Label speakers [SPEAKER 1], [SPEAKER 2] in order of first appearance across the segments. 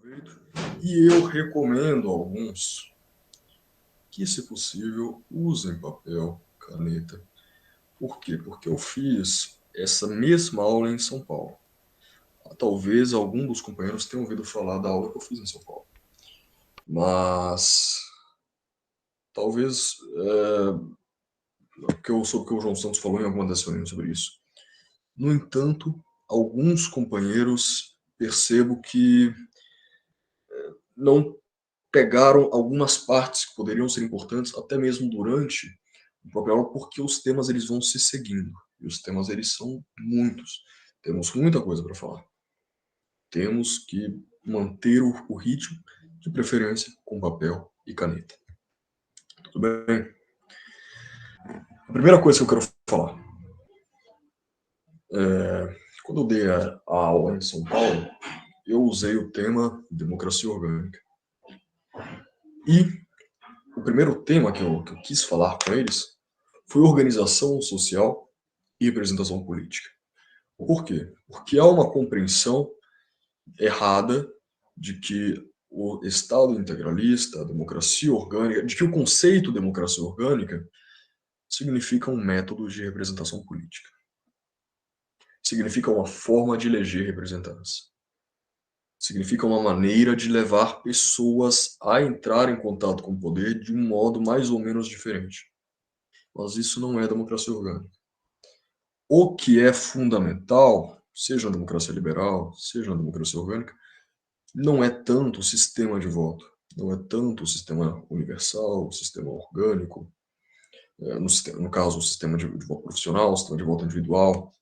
[SPEAKER 1] proveito e eu recomendo a alguns que, se possível, usem papel, caneta. Por quê? Porque eu fiz essa mesma aula em São Paulo. Talvez algum dos companheiros tenha ouvido falar da aula que eu fiz em São Paulo. Mas talvez sobre o que o João Santos falou em alguma das reuniões sobre isso. No entanto, alguns companheiros percebo que não pegaram algumas partes que poderiam ser importantes, até mesmo durante o próprio aula, porque os temas eles vão se seguindo. E os temas eles são muitos. Temos muita coisa para falar. Temos que manter o ritmo, de preferência com papel e caneta. Tudo bem? A primeira coisa que eu quero falar. Quando eu dei a aula em São Paulo, eu usei o tema democracia orgânica. E o primeiro tema que eu quis falar com eles foi organização social e representação política. Por quê? Porque há uma compreensão errada de que o Estado integralista, a democracia orgânica, de que o conceito democracia orgânica significa um método de representação política. Significa uma forma de eleger representantes. Significa uma maneira de levar pessoas a entrar em contato com o poder de um modo mais ou menos diferente. Mas isso não é democracia orgânica. O que é fundamental, seja na democracia liberal, seja na democracia orgânica, não é tanto o sistema de voto, não é tanto o sistema universal, o sistema orgânico, no caso, o sistema de voto profissional, o sistema de voto individual.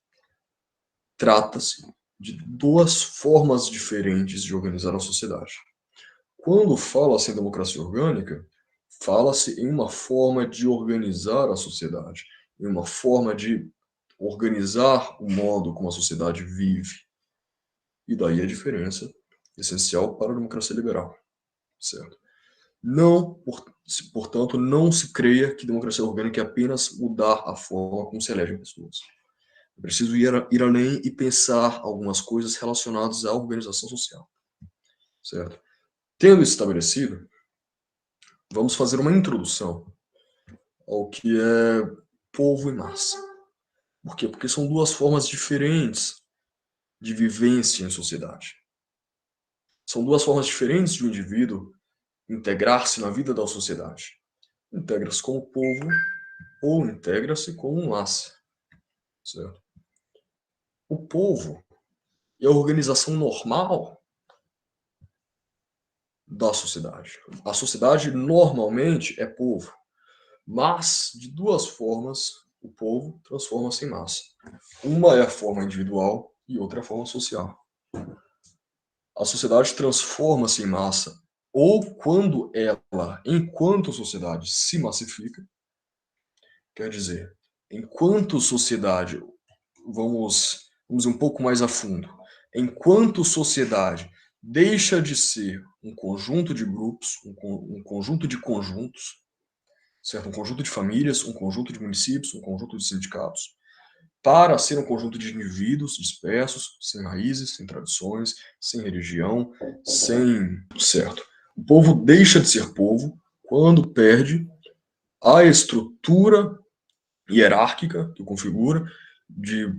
[SPEAKER 1] Trata-se de duas formas diferentes de organizar a sociedade. Quando fala-se em democracia orgânica, fala-se em uma forma de organizar a sociedade, em uma forma de organizar o modo como a sociedade vive. E daí a diferença essencial para a democracia liberal, certo? Não, portanto, não se creia que democracia orgânica é apenas mudar a forma como se elegem pessoas. É preciso ir além e pensar algumas coisas relacionadas à organização social, certo? Tendo isso estabelecido, vamos fazer uma introdução ao que é povo e massa. Por quê? Porque são duas formas diferentes de vivência em sociedade. São duas formas diferentes de um indivíduo integrar-se na vida da sociedade. Integra-se com o povo ou integra-se com massa, certo? O povo é a organização normal da sociedade. A sociedade normalmente é povo, mas de duas formas o povo transforma-se em massa. Uma é a forma individual e outra é a forma social. A sociedade transforma-se em massa ou quando ela, enquanto sociedade, se massifica. Quer dizer, enquanto sociedade, vamos um pouco mais a fundo. Enquanto sociedade deixa de ser um conjunto de grupos, um conjunto de conjuntos, certo? Um conjunto de famílias, um conjunto de municípios, um conjunto de sindicatos, para ser um conjunto de indivíduos dispersos, sem raízes, sem tradições, sem religião, sem... Certo. O povo deixa de ser povo quando perde a estrutura hierárquica que o configura, de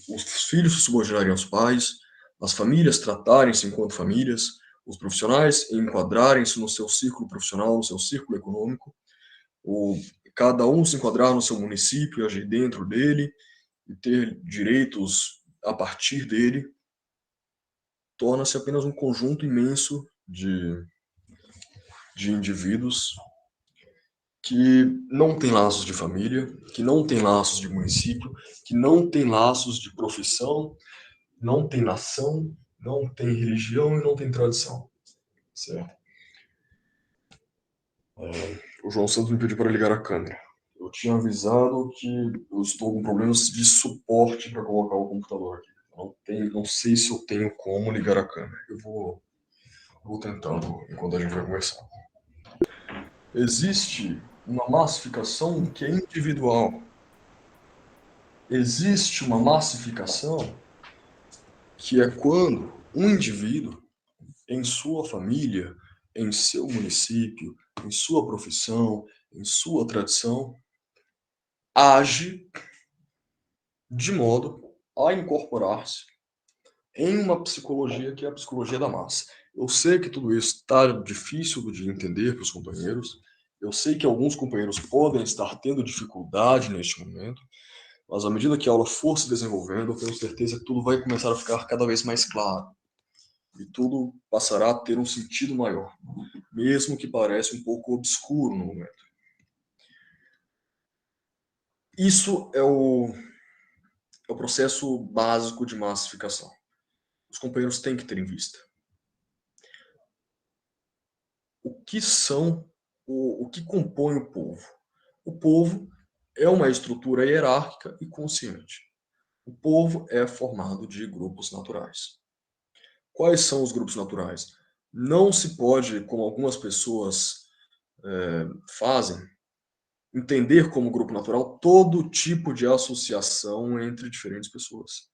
[SPEAKER 1] os filhos se subordinarem aos pais, as famílias tratarem-se enquanto famílias, os profissionais enquadrarem-se no seu círculo profissional, no seu círculo econômico, ou cada um se enquadrar no seu município, agir dentro dele e ter direitos a partir dele, torna-se apenas um conjunto imenso de indivíduos que não tem laços de família, que não tem laços de município, que não tem laços de profissão, não tem nação, não tem religião e não tem tradição, certo? O João Santos me pediu para ligar a câmera. Eu tinha avisado que eu estou com problemas de suporte para colocar o computador aqui. Não sei se eu tenho como ligar a câmera. Eu vou tentando enquanto a gente vai conversar. Existe uma massificação que é individual. Existe uma massificação que é quando um indivíduo em sua família, em seu município, em sua profissão, em sua tradição, age de modo a incorporar-se em uma psicologia que é a psicologia da massa. Eu sei que tudo isso está difícil de entender para os companheiros, eu sei que alguns companheiros podem estar tendo dificuldade neste momento, mas à medida que a aula for se desenvolvendo, eu tenho certeza que tudo vai começar a ficar cada vez mais claro. E tudo passará a ter um sentido maior, mesmo que pareça um pouco obscuro no momento. Isso é o processo básico de massificação. Os companheiros têm que ter em vista. O que são, o que compõe o povo? O povo é uma estrutura hierárquica e consciente. O povo é formado de grupos naturais. Quais são os grupos naturais? Não se pode, como algumas pessoas fazem, entender como grupo natural todo tipo de associação entre diferentes pessoas.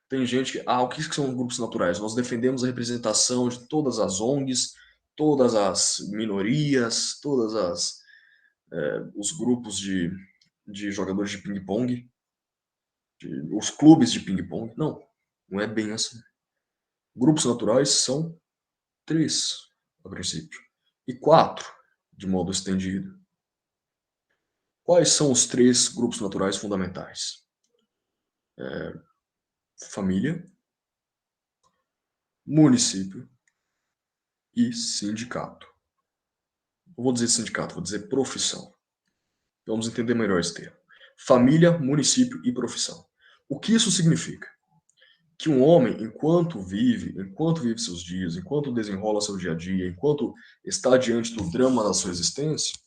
[SPEAKER 1] Tem gente que, o que são grupos naturais? Nós defendemos a representação de todas as ONGs, todas as minorias, os grupos de jogadores de ping-pong, os clubes de ping-pong. Não, não é bem assim. Grupos naturais são 3, a princípio, e 4, de modo estendido. Quais são os 3 grupos naturais fundamentais? Família, município e sindicato. Não vou dizer sindicato, vou dizer profissão. Vamos entender melhor esse termo. Família, município e profissão. O que isso significa? Que um homem, enquanto vive seus dias, enquanto desenrola seu dia a dia, enquanto está diante do drama da sua existência,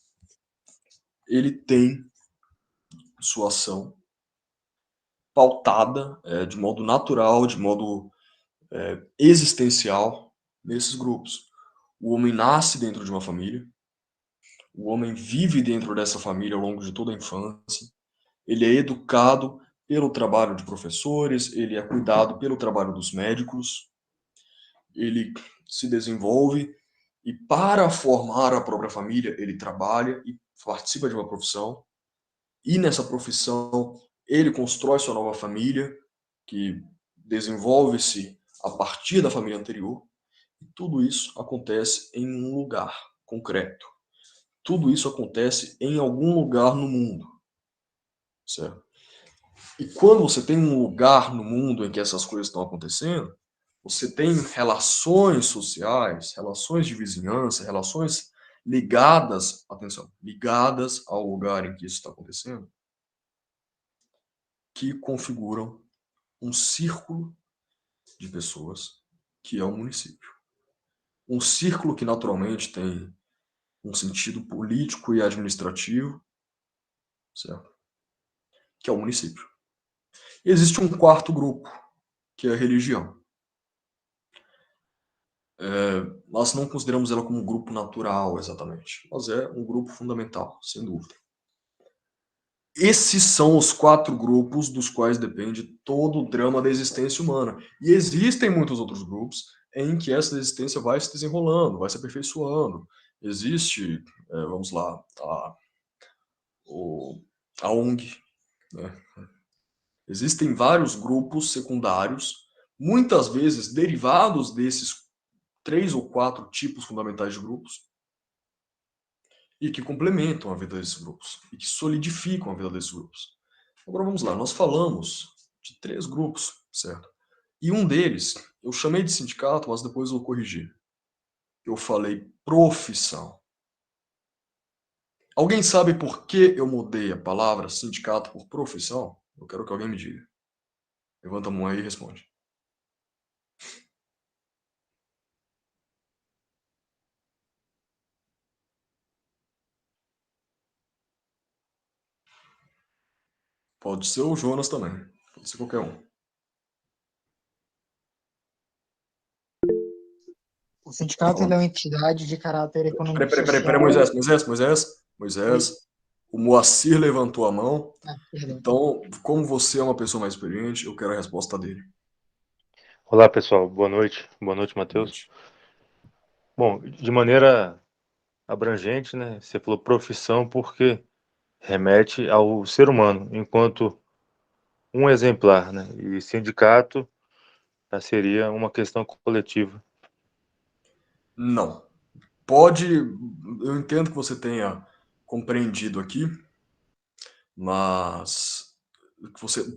[SPEAKER 1] ele tem sua ação pautada de modo natural, de modo existencial nesses grupos. O homem nasce dentro de uma família, o homem vive dentro dessa família ao longo de toda a infância, ele é educado pelo trabalho de professores, ele é cuidado pelo trabalho dos médicos, ele se desenvolve e para formar a própria família, ele trabalha e participa de uma profissão, e nessa profissão ele constrói sua nova família, que desenvolve-se a partir da família anterior, e tudo isso acontece em um lugar concreto. Tudo isso acontece em algum lugar no mundo, certo? E quando você tem um lugar no mundo em que essas coisas estão acontecendo, você tem relações sociais, relações de vizinhança, relações ligadas, atenção, ligadas ao lugar em que isso está acontecendo, que configuram um círculo de pessoas que é o município. Um círculo que naturalmente tem um sentido político e administrativo, certo? Que é o município. E existe um quarto grupo, que é a religião. Nós não consideramos ela como um grupo natural, exatamente, mas é um grupo fundamental, sem dúvida. Esses são os 4 grupos dos quais depende todo o drama da existência humana. E existem muitos outros grupos em que essa existência vai se desenrolando, vai se aperfeiçoando. Existe, vamos lá, a ONG, né? Existem vários grupos secundários, muitas vezes derivados desses 3 ou 4 tipos fundamentais de grupos, e que complementam a vida desses grupos, e que solidificam a vida desses grupos. Agora vamos lá, nós falamos de 3 grupos, certo? E um deles, eu chamei de sindicato, mas depois eu corrigi. Eu falei profissão. Alguém sabe por que eu mudei a palavra sindicato por profissão? Eu quero que alguém me diga. Levanta a mão aí e responde. Pode ser o Jonas também. Pode ser qualquer um.
[SPEAKER 2] O sindicato ele é uma entidade de caráter
[SPEAKER 1] Peraí,
[SPEAKER 2] econômico-social.
[SPEAKER 1] Moisés. O Moacir levantou a mão.
[SPEAKER 2] Perdão.
[SPEAKER 1] Então, como você é uma pessoa mais experiente, eu quero a resposta dele.
[SPEAKER 3] Olá, pessoal. Boa noite. Boa noite,
[SPEAKER 1] Boa
[SPEAKER 3] Matheus.
[SPEAKER 1] noite.
[SPEAKER 3] Bom, de maneira abrangente, né? Você falou profissão porque remete ao ser humano, enquanto um exemplar, né? E sindicato já seria uma questão coletiva.
[SPEAKER 1] Não. Pode, eu entendo que você tenha compreendido aqui, mas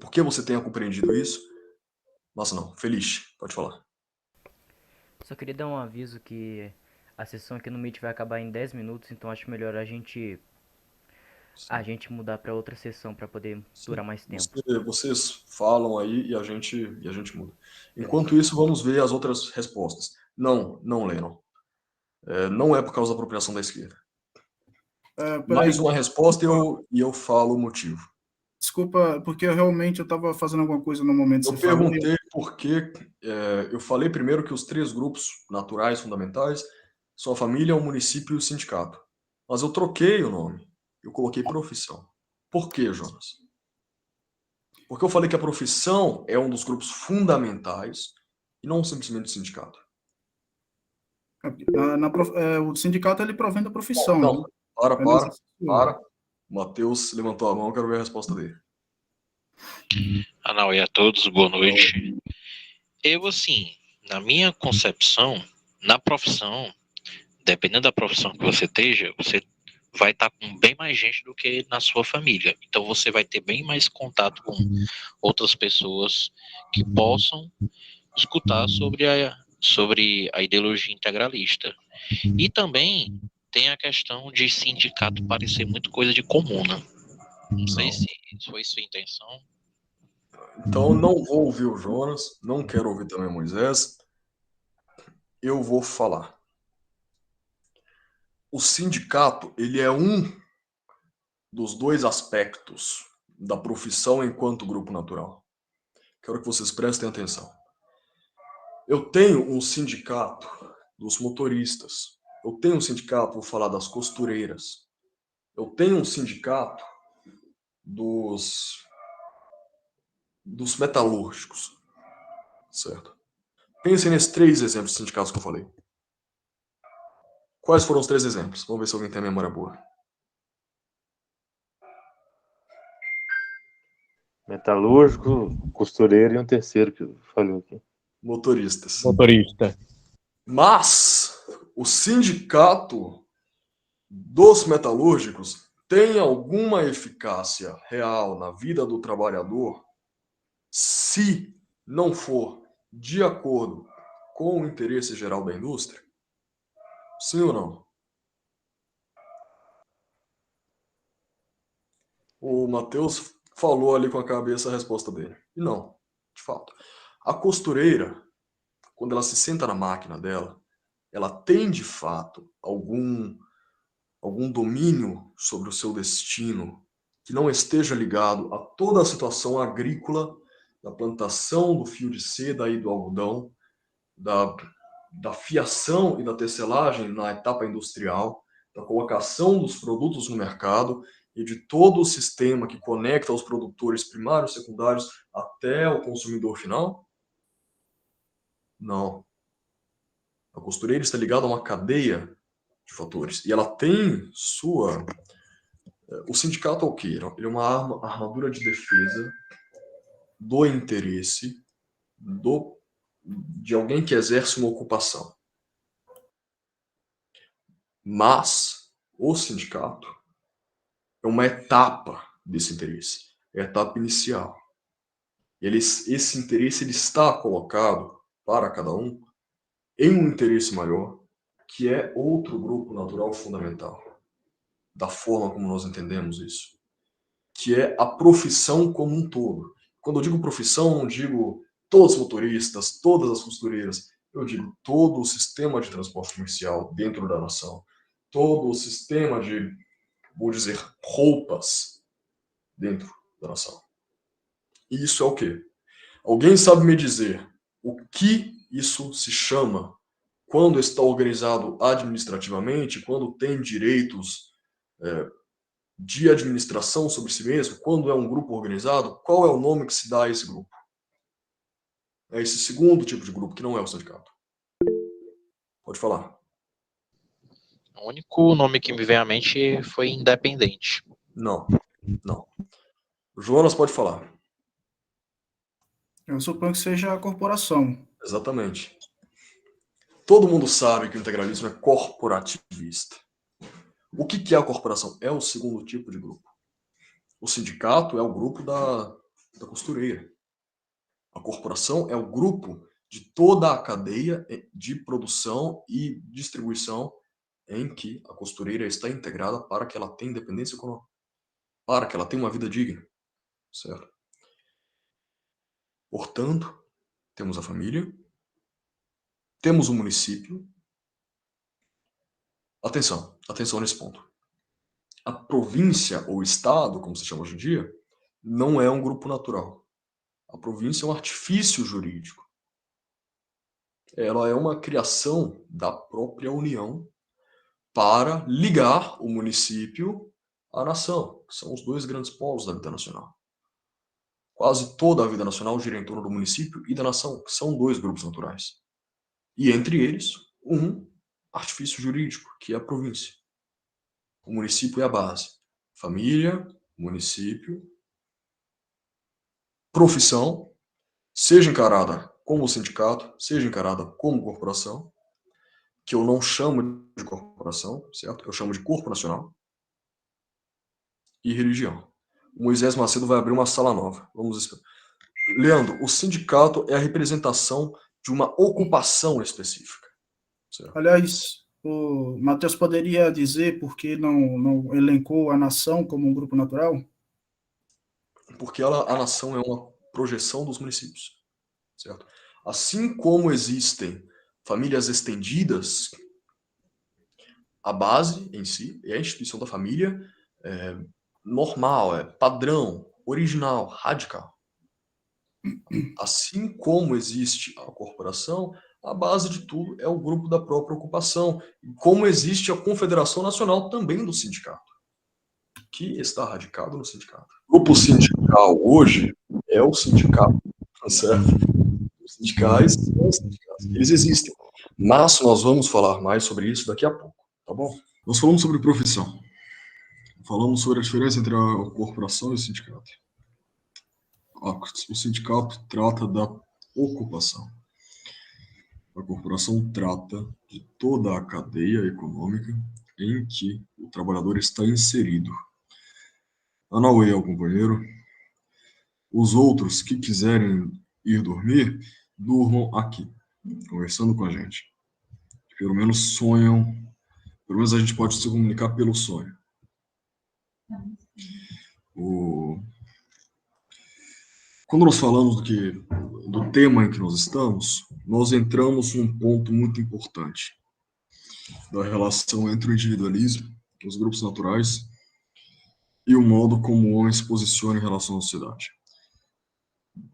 [SPEAKER 1] por que você tenha compreendido isso? Mas não, Feliz, pode falar.
[SPEAKER 4] Só queria dar um aviso que a sessão aqui no Meet vai acabar em 10 minutos, então acho melhor a
[SPEAKER 1] Sim,
[SPEAKER 4] gente mudar para outra sessão para poder
[SPEAKER 1] sim.
[SPEAKER 4] durar mais tempo.
[SPEAKER 1] Vocês falam aí e a gente muda.
[SPEAKER 4] Beleza.
[SPEAKER 1] Enquanto isso, vamos ver as outras respostas. Não, não, Lennon. Não é por causa da apropriação da esquerda.
[SPEAKER 5] Peraí,
[SPEAKER 1] Mais uma resposta e eu falo o motivo.
[SPEAKER 5] desculpa, porque eu estava fazendo alguma coisa no momento que
[SPEAKER 1] Eu
[SPEAKER 5] você falou.
[SPEAKER 1] perguntei por que. Eu falei primeiro que os três grupos naturais fundamentais são a família, o município e o sindicato. Mas eu troquei o nome. Eu coloquei profissão. Por quê, Jonas? Porque eu falei que a profissão é um dos grupos fundamentais e não simplesmente o sindicato.
[SPEAKER 5] O sindicato ele provém da profissão,
[SPEAKER 1] Não,
[SPEAKER 5] né? É
[SPEAKER 1] para,
[SPEAKER 5] nesse sentido.
[SPEAKER 1] para. O Matheus levantou a mão, quero ver a resposta dele.
[SPEAKER 6] Não, e a todos, boa noite. Eu, assim, na minha concepção, na profissão, dependendo da profissão que você esteja, você vai estar com bem mais gente do que na sua família. Então você vai ter bem mais contato com outras pessoas que possam escutar sobre a ideologia integralista. E também tem a questão de sindicato parecer muito coisa de comuna. Não sei se foi sua intenção.
[SPEAKER 1] Então não vou ouvir o Jonas, não quero ouvir também o Moisés. Eu vou falar. O sindicato, ele é um dos dois aspectos da profissão enquanto grupo natural. Quero que vocês prestem atenção. Eu tenho um sindicato dos motoristas. Eu tenho um sindicato, vou falar das costureiras. Eu tenho um sindicato dos metalúrgicos, certo? Pensem nesses três exemplos de sindicatos que eu falei. Quais foram os três exemplos? Vamos ver se alguém tem a memória boa.
[SPEAKER 3] Metalúrgico, costureiro e um terceiro que falou aqui.
[SPEAKER 1] Motoristas.
[SPEAKER 7] Motorista.
[SPEAKER 1] Mas o sindicato dos metalúrgicos tem alguma eficácia real na vida do trabalhador se não for de acordo com o interesse geral da indústria? Sim ou não? O Matheus falou ali com a cabeça a resposta dele. E não, de fato. A costureira, quando ela se senta na máquina dela, ela tem de fato algum domínio sobre o seu destino que não esteja ligado a toda a situação agrícola, da plantação do fio de seda e do algodão, da fiação e da tecelagem na etapa industrial, da colocação dos produtos no mercado e de todo o sistema que conecta os produtores primários e secundários até o consumidor final? Não. A costureira está ligada a uma cadeia de fatores e ela tem sua. O sindicato é o quê? Ele é uma armadura de defesa do interesse de alguém que exerce uma ocupação. Mas o sindicato é uma etapa desse interesse, é a etapa inicial. Esse interesse ele está colocado para cada um em um interesse maior, que é outro grupo natural fundamental, da forma como nós entendemos isso, que é a profissão como um todo. Quando eu digo profissão, não digo todos os motoristas, todas as costureiras, eu digo todo o sistema de transporte comercial dentro da nação, todo o sistema de, vou dizer, roupas dentro da nação. E isso é o quê? Alguém sabe me dizer o que isso se chama quando está organizado administrativamente, quando tem direitos de administração sobre si mesmo, quando é um grupo organizado? Qual é o nome que se dá a esse grupo? É esse segundo tipo de grupo, que não é o sindicato. Pode falar.
[SPEAKER 6] O único nome que me veio à mente foi independente.
[SPEAKER 1] Não, não. Jonas pode falar.
[SPEAKER 5] Eu suponho que seja a corporação.
[SPEAKER 1] Exatamente. Todo mundo sabe que o integralismo é corporativista. O que é a corporação? É o segundo tipo de grupo. O sindicato é o grupo da costureira. A corporação é o grupo de toda a cadeia de produção e distribuição em que a costureira está integrada para que ela tenha independência econômica, para que ela tenha uma vida digna, certo? Portanto, temos a família, temos o município. Atenção nesse ponto. A província ou estado, como se chama hoje em dia, não é um grupo natural. A província é um artifício jurídico. Ela é uma criação da própria União para ligar o município à nação, que são os dois grandes polos da vida nacional. Quase toda a vida nacional gira em torno do município e da nação, que são dois grupos naturais. E entre eles, um artifício jurídico, que é a província. O município é a base. Família, município, profissão, seja encarada como sindicato, seja encarada como corporação, que eu não chamo de corporação, certo? Eu chamo de corpo nacional, e religião. O Moisés Macedo vai abrir uma sala nova. Vamos esperar. Leandro, o sindicato é a representação de uma ocupação específica. Certo?
[SPEAKER 5] Aliás, o Matheus poderia dizer por que não elencou a nação como um grupo natural?
[SPEAKER 1] Porque a nação é uma projeção dos municípios. Certo? Assim como existem famílias estendidas, a base em si é a instituição da família normal, padrão, original, radical. Assim como existe a corporação, a base de tudo é o grupo da própria ocupação. Como existe a Confederação Nacional também do sindicato, que está radicado no sindicato. O grupo sindical hoje é o sindicato, certo? Os sindicais são os sindicatos. Eles existem. Mas nós vamos falar mais sobre isso daqui a pouco, tá bom? Nós falamos sobre profissão. Falamos sobre a diferença entre a corporação e o sindicato. O sindicato trata da ocupação. A corporação trata de toda a cadeia econômica em que o trabalhador está inserido. Anauê é o companheiro. Os outros que quiserem ir dormir, durmam aqui, conversando com a gente. Pelo menos sonham, pelo menos a gente pode se comunicar pelo sonho. Quando nós falamos do tema em que nós estamos, nós entramos num ponto muito importante da relação entre o individualismo, os grupos naturais, e o modo como o homem se posiciona em relação à sociedade.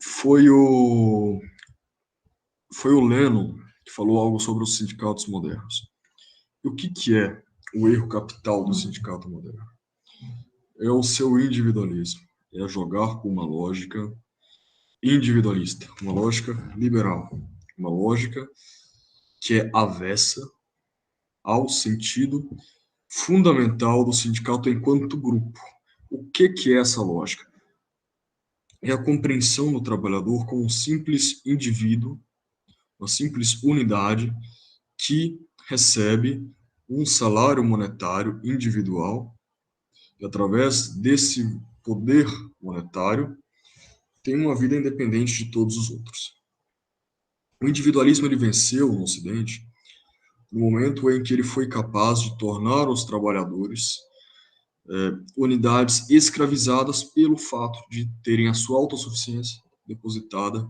[SPEAKER 1] Foi o Lennon que falou algo sobre os sindicatos modernos. E o que é o erro capital do sindicato moderno? É o seu individualismo, é jogar com uma lógica individualista, uma lógica liberal, uma lógica que é avessa ao sentido fundamental do sindicato enquanto grupo. O que é essa lógica? É a compreensão do trabalhador como um simples indivíduo, uma simples unidade que recebe um salário monetário individual e, através desse poder monetário, tem uma vida independente de todos os outros. O individualismo ele venceu no Ocidente no momento em que ele foi capaz de tornar os trabalhadores unidades escravizadas pelo fato de terem a sua autossuficiência depositada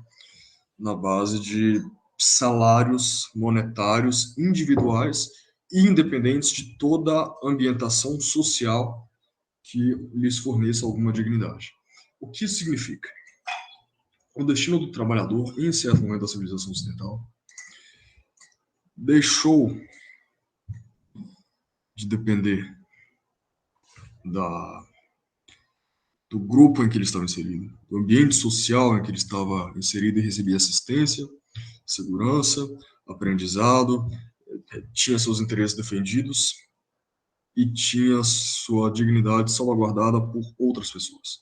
[SPEAKER 1] na base de salários monetários individuais e independentes de toda a ambientação social que lhes forneça alguma dignidade. O que isso significa? O destino do trabalhador, em certo momento da civilização ocidental, deixou de depender do grupo em que ele estava inserido, do ambiente social em que ele estava inserido e recebia assistência, segurança, aprendizado, tinha seus interesses defendidos, e tinha sua dignidade salvaguardada por outras pessoas.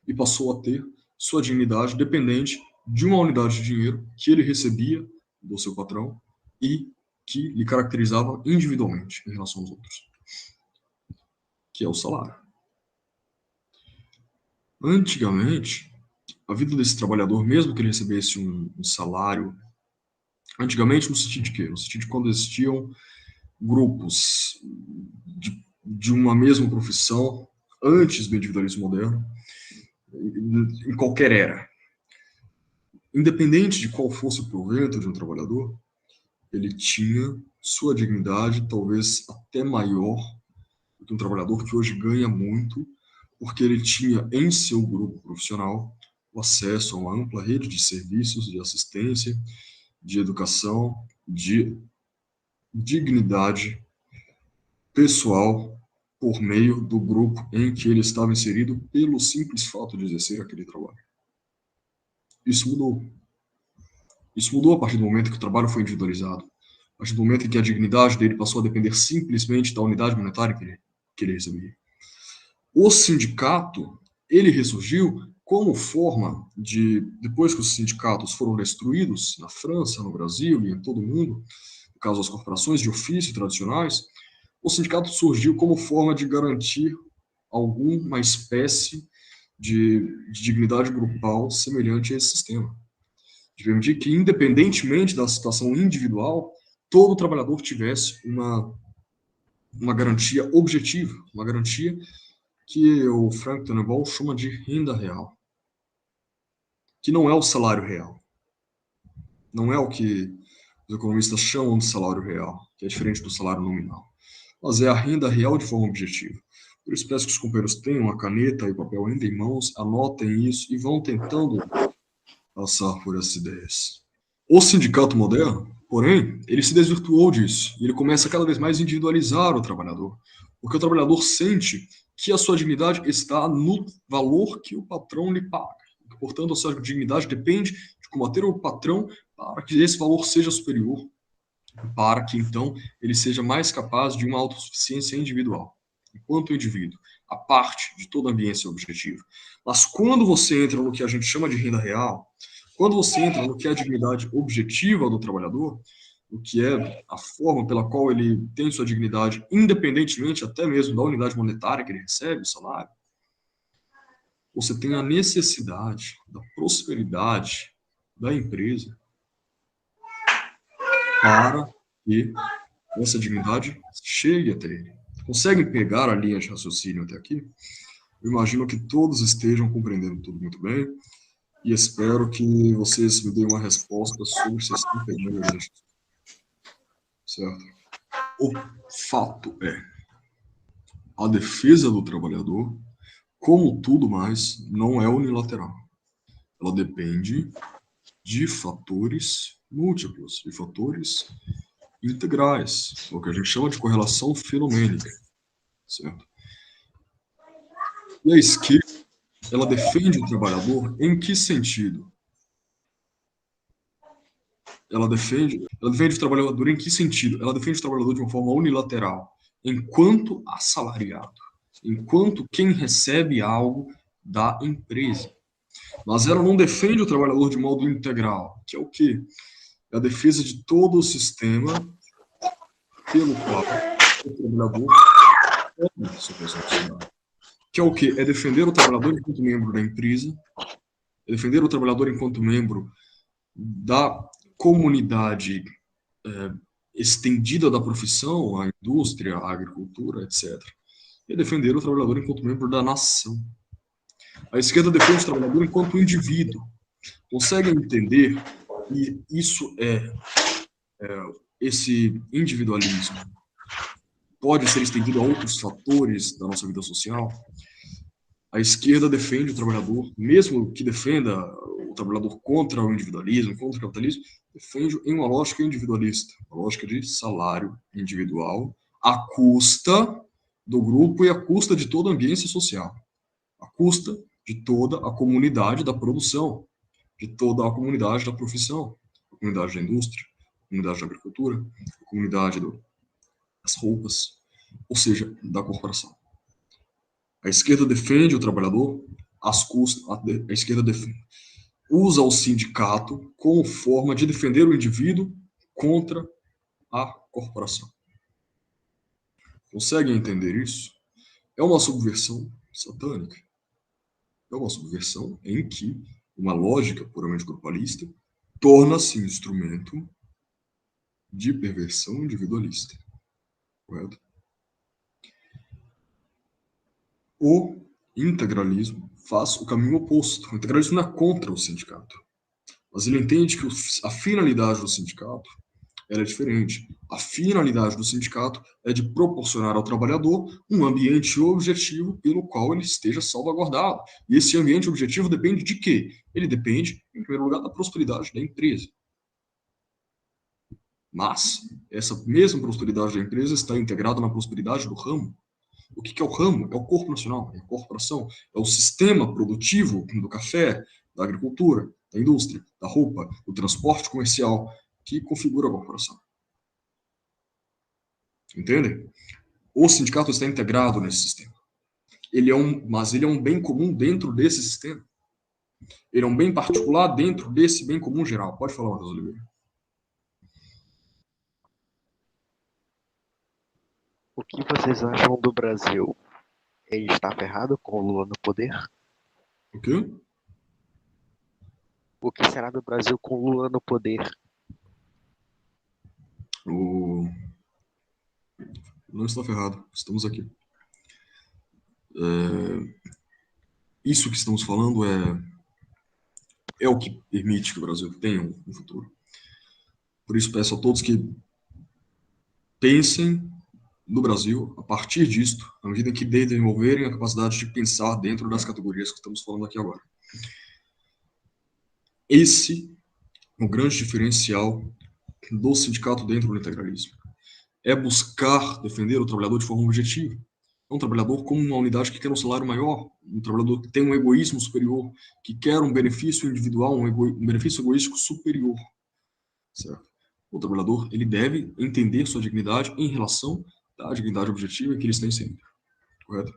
[SPEAKER 1] E passou a ter sua dignidade dependente de uma unidade de dinheiro que ele recebia do seu patrão e que lhe caracterizava individualmente em relação aos outros, que é o salário. Antigamente, a vida desse trabalhador, mesmo que ele recebesse um salário, antigamente no sentido de quê? No sentido de quando existiam grupos de uma mesma profissão, antes do individualismo moderno, em qualquer era. Independente de qual fosse o provento de um trabalhador, ele tinha sua dignidade talvez até maior do que um trabalhador que hoje ganha muito, porque ele tinha em seu grupo profissional o acesso a uma ampla rede de serviços, de assistência, de educação, de dignidade pessoal por meio do grupo em que ele estava inserido pelo simples fato de exercer aquele trabalho. Isso mudou. Isso mudou a partir do momento que o trabalho foi individualizado, a partir do momento em que a dignidade dele passou a depender simplesmente da unidade monetária que ele recebia. O sindicato, ele ressurgiu como forma de, depois que os sindicatos foram destruídos na França, no Brasil e em todo o mundo, no caso as corporações de ofício tradicionais, o sindicato surgiu como forma de garantir alguma espécie de dignidade grupal semelhante a esse sistema. De permitir que, independentemente da situação individual, todo trabalhador tivesse uma garantia objetiva, uma garantia que o Frank Tennenbaum chama de renda real, que não é o salário real, não é o que os economistas chamam de salário real, que é diferente do salário nominal, mas é a renda real de forma objetiva. Por isso, peço que os companheiros tenham uma caneta e o papel ainda em mãos, anotem isso e vão tentando passar por essas ideias. O sindicato moderno, porém, ele se desvirtuou disso e ele começa cada vez mais a individualizar o trabalhador, porque o trabalhador sente que a sua dignidade está no valor que o patrão lhe paga. Portanto, a sua dignidade depende de combater o patrão para que esse valor seja superior, para que, então, ele seja mais capaz de uma autossuficiência individual, enquanto indivíduo, a parte de toda a ambiência objetiva. Mas quando você entra no que a gente chama de renda real, quando você entra no que é a dignidade objetiva do trabalhador, o que é a forma pela qual ele tem sua dignidade, independentemente até mesmo da unidade monetária que ele recebe, o salário, você tem a necessidade da prosperidade da empresa para que essa dignidade chegue até ele. Conseguem pegar a linha de raciocínio até aqui? Eu imagino que todos estejam compreendendo tudo muito bem e espero que vocês me deem uma resposta sobre se estão pegando a gente. Certo? O fato é, a defesa do trabalhador, como tudo mais, não é unilateral. Ela depende de fatores múltiplos, de fatores integrais, o que a gente chama de correlação fenomênica, certo? E a esquerda, ela defende o trabalhador em que sentido? Ela defende o trabalhador em que sentido? Ela defende o trabalhador de uma forma unilateral, enquanto assalariado, enquanto quem recebe algo da empresa. Mas ela não defende o trabalhador de modo integral, que é o quê? É a defesa de todo o sistema pelo qual o trabalhador pode se posicionar. Que é o quê? É defender o trabalhador enquanto membro da empresa, é defender o trabalhador enquanto membro da comunidade estendida da profissão, a indústria, a agricultura, etc. E é defender o trabalhador enquanto membro da nação. A esquerda defende o trabalhador enquanto indivíduo. Conseguem entender que isso esse individualismo pode ser estendido a outros fatores da nossa vida social? A esquerda defende o trabalhador, mesmo que defenda o trabalhador contra o individualismo, contra o capitalismo, defende em uma lógica individualista, uma lógica de salário individual, à custa do grupo e à custa de toda a ambiência social, à custa de toda a comunidade da produção, de toda a comunidade da profissão, a comunidade da indústria, a comunidade da agricultura, a comunidade das roupas, ou seja, da corporação. A esquerda defende o trabalhador às custas, a esquerda usa o sindicato como forma de defender o indivíduo contra a corporação. Conseguem entender isso? É uma subversão satânica. É uma subversão em que uma lógica puramente grupalista torna-se instrumento de perversão individualista. Correto? O integralismo faz o caminho oposto. O integralismo não é contra o sindicato, mas ele entende que a finalidade do sindicato ela é diferente. A finalidade do sindicato é de proporcionar ao trabalhador um ambiente objetivo pelo qual ele esteja salvaguardado. E esse ambiente objetivo depende de quê? Ele depende, em primeiro lugar, da prosperidade da empresa. Mas essa mesma prosperidade da empresa está integrada na prosperidade do ramo. O que é o ramo? É o corpo nacional, é a corporação, é o sistema produtivo do café, da agricultura, da indústria, da roupa, do transporte comercial, que configura a corporação. Entendem? O sindicato está integrado nesse sistema. Mas ele é um bem comum dentro desse sistema. Ele é um bem particular dentro desse bem comum geral. Pode falar, Matheus Oliveira.
[SPEAKER 7] O que vocês acham do Brasil? Ele está ferrado com o Lula no poder?
[SPEAKER 1] O quê?
[SPEAKER 7] O que será do Brasil com o Lula no poder?
[SPEAKER 1] Não está ferrado. Estamos aqui. Isso que estamos falando é o que permite que o Brasil tenha um futuro. Por isso, peço a todos que pensem no Brasil a partir disto, à medida que desenvolverem a capacidade de pensar dentro das categorias que estamos falando aqui agora. Esse é o grande diferencial do sindicato dentro do integralismo. É buscar defender o trabalhador de forma objetiva. É um trabalhador como uma unidade que quer um salário maior, um trabalhador que tem um egoísmo superior, que quer um benefício individual, um benefício egoístico superior. Certo? O trabalhador ele deve entender sua dignidade em relação à dignidade objetiva que ele está inserido. Correto?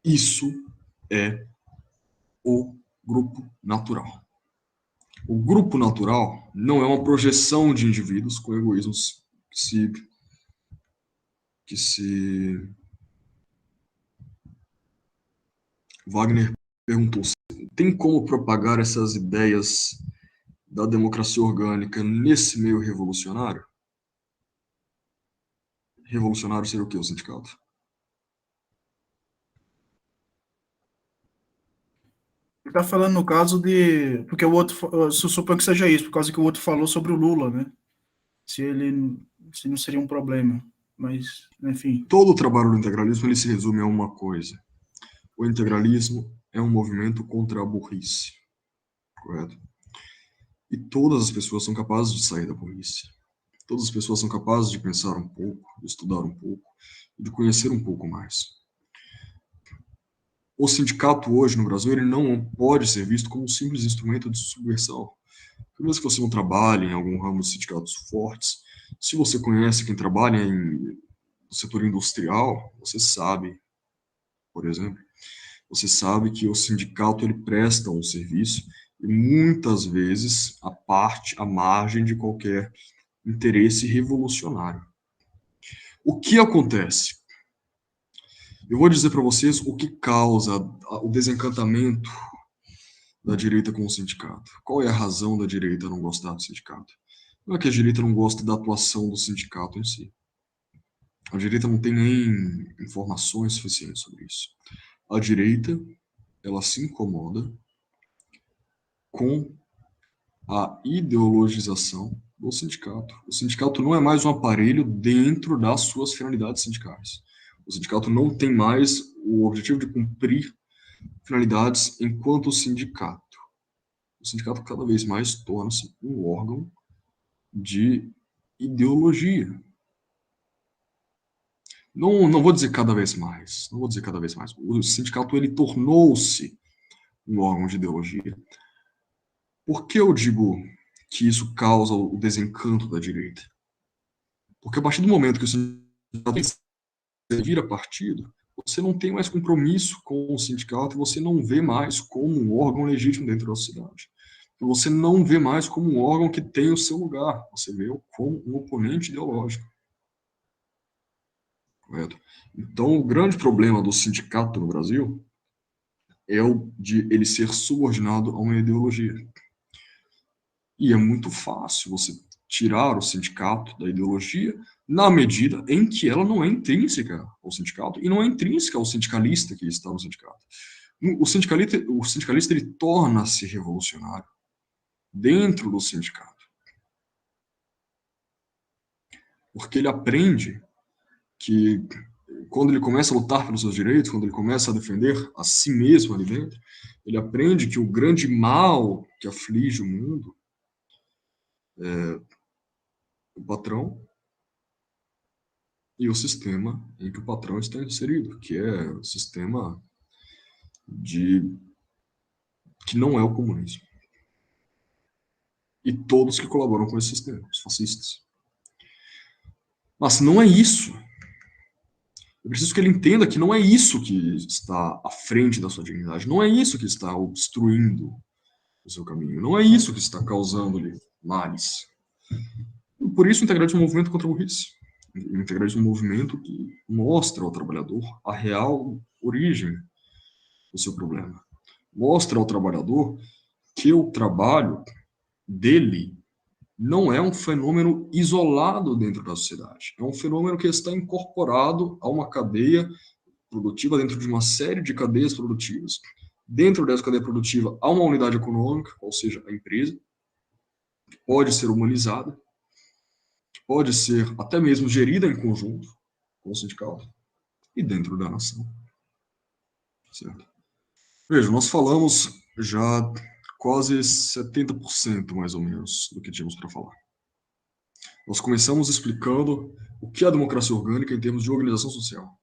[SPEAKER 1] Isso é o grupo natural. O grupo natural não é uma projeção de indivíduos com egoísmos que se... Wagner perguntou, tem como propagar essas ideias da democracia orgânica nesse meio revolucionário? Revolucionário seria o quê, o sindicato?
[SPEAKER 5] Ele está falando no caso de... Porque o outro... Eu suponho que seja isso, por causa que o outro falou sobre o Lula, né? Se não seria um problema. Mas, enfim.
[SPEAKER 1] Todo o trabalho do integralismo ele se resume a uma coisa. O integralismo é um movimento contra a burrice. Correto? E todas as pessoas são capazes de sair da burrice. Todas as pessoas são capazes de pensar um pouco, de estudar um pouco, de conhecer um pouco mais. O sindicato hoje no Brasil ele não pode ser visto como um simples instrumento de subversão. Por mesmo que você não trabalhe em algum ramo de sindicatos fortes, se você conhece quem trabalha no setor industrial, você sabe, por exemplo, você sabe que o sindicato ele presta um serviço e muitas vezes à margem de qualquer interesse revolucionário. O que acontece? Eu vou dizer para vocês o que causa o desencantamento da direita com o sindicato. Qual é a razão da direita não gostar do sindicato? Não é que a direita não gosta da atuação do sindicato em si. A direita não tem nem informações suficientes sobre isso. A direita, ela se incomoda com a ideologização do sindicato. O sindicato não é mais um aparelho dentro das suas finalidades sindicais. O sindicato não tem mais o objetivo de cumprir finalidades enquanto sindicato. O sindicato cada vez mais torna-se um órgão de ideologia. Não vou dizer cada vez mais. Não vou dizer cada vez mais. O sindicato ele tornou-se um órgão de ideologia. Por que eu digo que isso causa o desencanto da direita? Porque a partir do momento que o sindicato vira partido, você não tem mais compromisso com o sindicato e você não vê mais como um órgão legítimo dentro da sociedade. Você não vê mais como um órgão que tem o seu lugar, você vê como um oponente ideológico. Correto? Então, o grande problema do sindicato no Brasil é o de ele ser subordinado a uma ideologia. E é muito fácil você tirar o sindicato da ideologia na medida em que ela não é intrínseca ao sindicato e não é intrínseca ao sindicalista que está no sindicato. O sindicalista ele torna-se revolucionário dentro do sindicato. Porque ele aprende que quando ele começa a lutar pelos seus direitos, quando ele começa a defender a si mesmo ali dentro, ele aprende que o grande mal que aflige o mundo é o patrão e o sistema em que o patrão está inserido, que é o sistema que não é o comunismo. E todos que colaboram com esse sistema, os fascistas. Mas não é isso. Eu preciso que ele entenda que não é isso que está à frente da sua dignidade, não é isso que está obstruindo o seu caminho, não é isso que está causando-lhe males. E por isso o integralismo é um movimento contra a burrice. O integralismo é um movimento que mostra ao trabalhador a real origem do seu problema. Mostra ao trabalhador que o trabalho dele não é um fenômeno isolado dentro da sociedade. É um fenômeno que está incorporado a uma cadeia produtiva, dentro de uma série de cadeias produtivas. Dentro dessa cadeia produtiva há uma unidade econômica, ou seja, a empresa, que pode ser humanizada, que pode ser até mesmo gerida em conjunto com o sindicato e dentro da nação. Certo? Veja, nós falamos já quase 70% mais ou menos do que tínhamos para falar. Nós começamos explicando o que é a democracia orgânica em termos de organização social.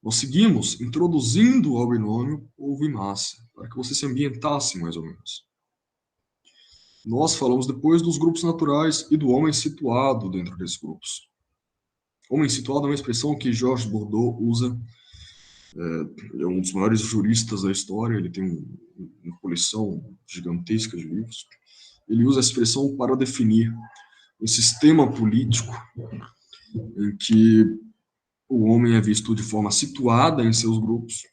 [SPEAKER 1] Nós seguimos introduzindo ao binômio povo e massa, para que você se ambientasse mais ou menos. Nós falamos depois dos grupos naturais e do homem situado dentro desses grupos. Homem situado é uma expressão que Georges Bordeaux usa, ele é um dos maiores juristas da história, ele tem uma coleção gigantesca de livros. Ele usa a expressão para definir um sistema político em que o homem é visto de forma situada em seus grupos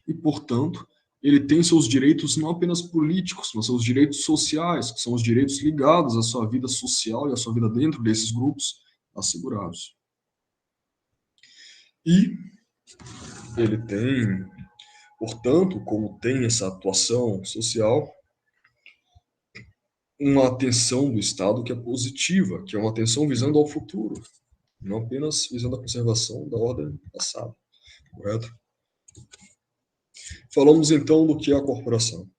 [SPEAKER 1] e, portanto, ele tem seus direitos não apenas políticos, mas seus direitos sociais, que são os direitos ligados à sua vida social e à sua vida dentro desses grupos assegurados. E ele tem, portanto, como tem essa atuação social, uma atenção do Estado que é positiva, que é uma atenção visando ao futuro, não apenas visando a conservação da ordem passada, correto? Falamos então do que é a corporação.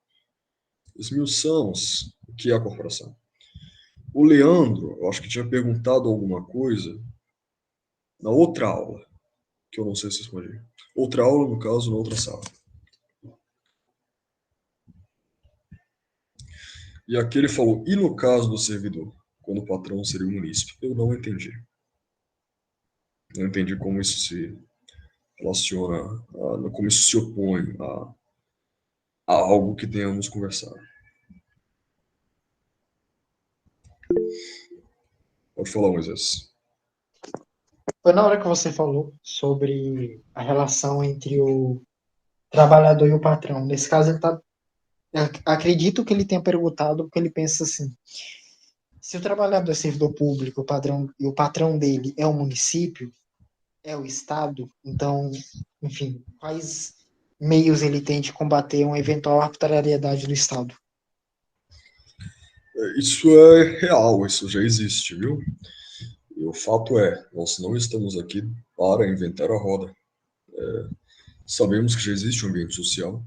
[SPEAKER 1] Esmiuçamos o que é a corporação. O Leandro, eu acho que tinha perguntado alguma coisa na outra aula, que eu não sei se respondi. Outra aula, no caso, na outra sala. E aqui ele falou, e no caso do servidor, quando o patrão seria o munícipe? Eu não entendi. Não entendi como isso se relaciona, como isso se opõe a algo que tenhamos conversado. Pode falar, Moisés.
[SPEAKER 2] Foi na hora que você falou sobre a relação entre o trabalhador e o patrão. Nesse caso, acredito que ele tenha perguntado, porque ele pensa assim: se o trabalhador é servidor público, o patrão dele é o município, é o Estado, então, enfim, quais meios ele tem de combater uma eventual arbitrariedade do Estado?
[SPEAKER 1] Isso é real, isso já existe, viu? E o fato é, nós não estamos aqui para inventar a roda. Sabemos que já existe um ambiente social,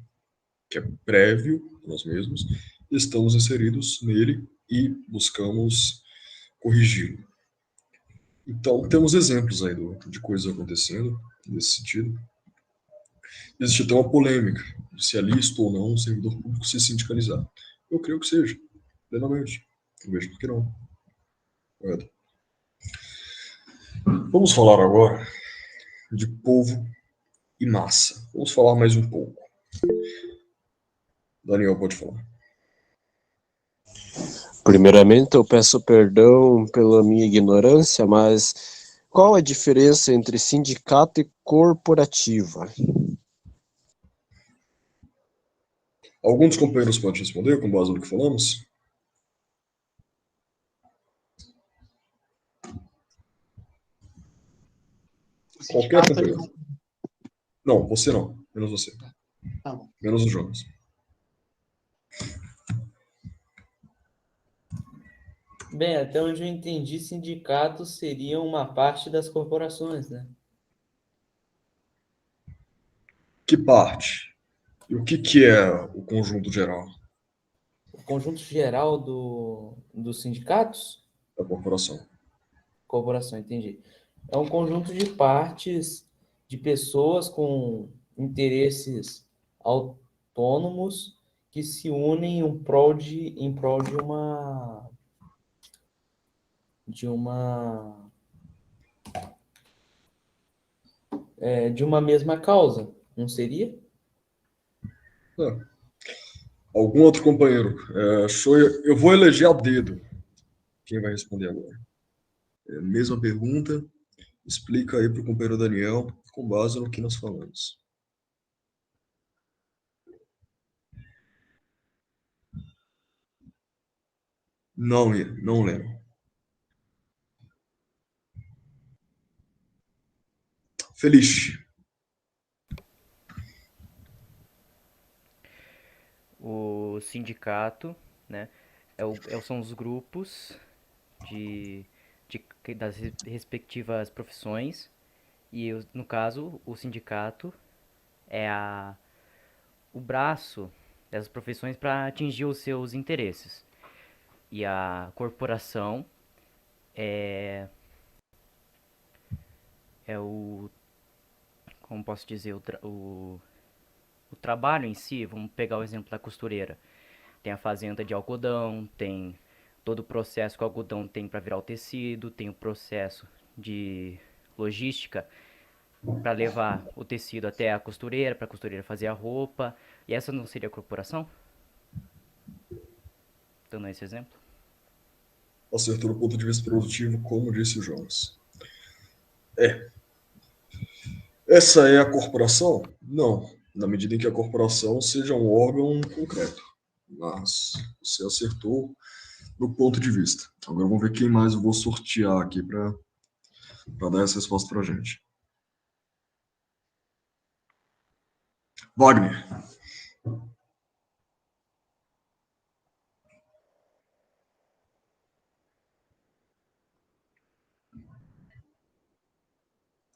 [SPEAKER 1] que é prévio a nós mesmos, e estamos inseridos nele e buscamos corrigi-lo. Então, temos exemplos aí de coisas acontecendo nesse sentido. Existe até uma polêmica de se é lícito ou não um servidor público se sindicalizar. Eu creio que seja, plenamente. Não vejo por que não. Correto? Vamos falar agora de povo e massa. Vamos falar mais um pouco. Daniel, pode falar.
[SPEAKER 8] Primeiramente, eu peço perdão pela minha ignorância, mas qual a diferença entre sindicato e corporativa?
[SPEAKER 1] Algum dos companheiros pode responder com base no que falamos?
[SPEAKER 2] O
[SPEAKER 1] Qualquer
[SPEAKER 2] sindicato, ele
[SPEAKER 1] companheiro. Não, você não. Menos você.
[SPEAKER 2] tá bom.
[SPEAKER 1] Menos o Jonas.
[SPEAKER 9] Bem, até onde eu entendi, sindicatos seriam uma parte das corporações, né?
[SPEAKER 1] Que parte? E o que é o conjunto geral
[SPEAKER 9] O conjunto geral dos sindicatos,
[SPEAKER 1] da corporação?
[SPEAKER 9] corporação, entendi. É um conjunto de partes, de pessoas com interesses autônomos que se unem em prol de uma mesma causa, não seria?
[SPEAKER 1] É. Algum outro companheiro? Eu vou eleger a dedo. Quem vai responder agora? Mesma pergunta. Explica aí para o companheiro Daniel, com base no que nós falamos. Não, não lembro. Feliz.
[SPEAKER 4] O sindicato, né, são os grupos de, das respectivas profissões e, no caso, o sindicato é o braço dessas profissões para atingir os seus interesses. E a corporação é o, como posso dizer, o trabalho em si. Vamos pegar o exemplo da costureira. Tem a fazenda de algodão, tem todo o processo que o algodão tem para virar o tecido, tem o processo de logística para levar o tecido até a costureira, para a costureira fazer a roupa. E essa não seria a corporação? Dando esse exemplo.
[SPEAKER 1] Acertou do ponto de vista produtivo, como disse o Jonas. Essa é a corporação? Não, na medida em que a corporação seja um órgão concreto. Mas você acertou no ponto de vista. Agora vamos ver quem mais eu vou sortear aqui para dar essa resposta para a gente. Wagner.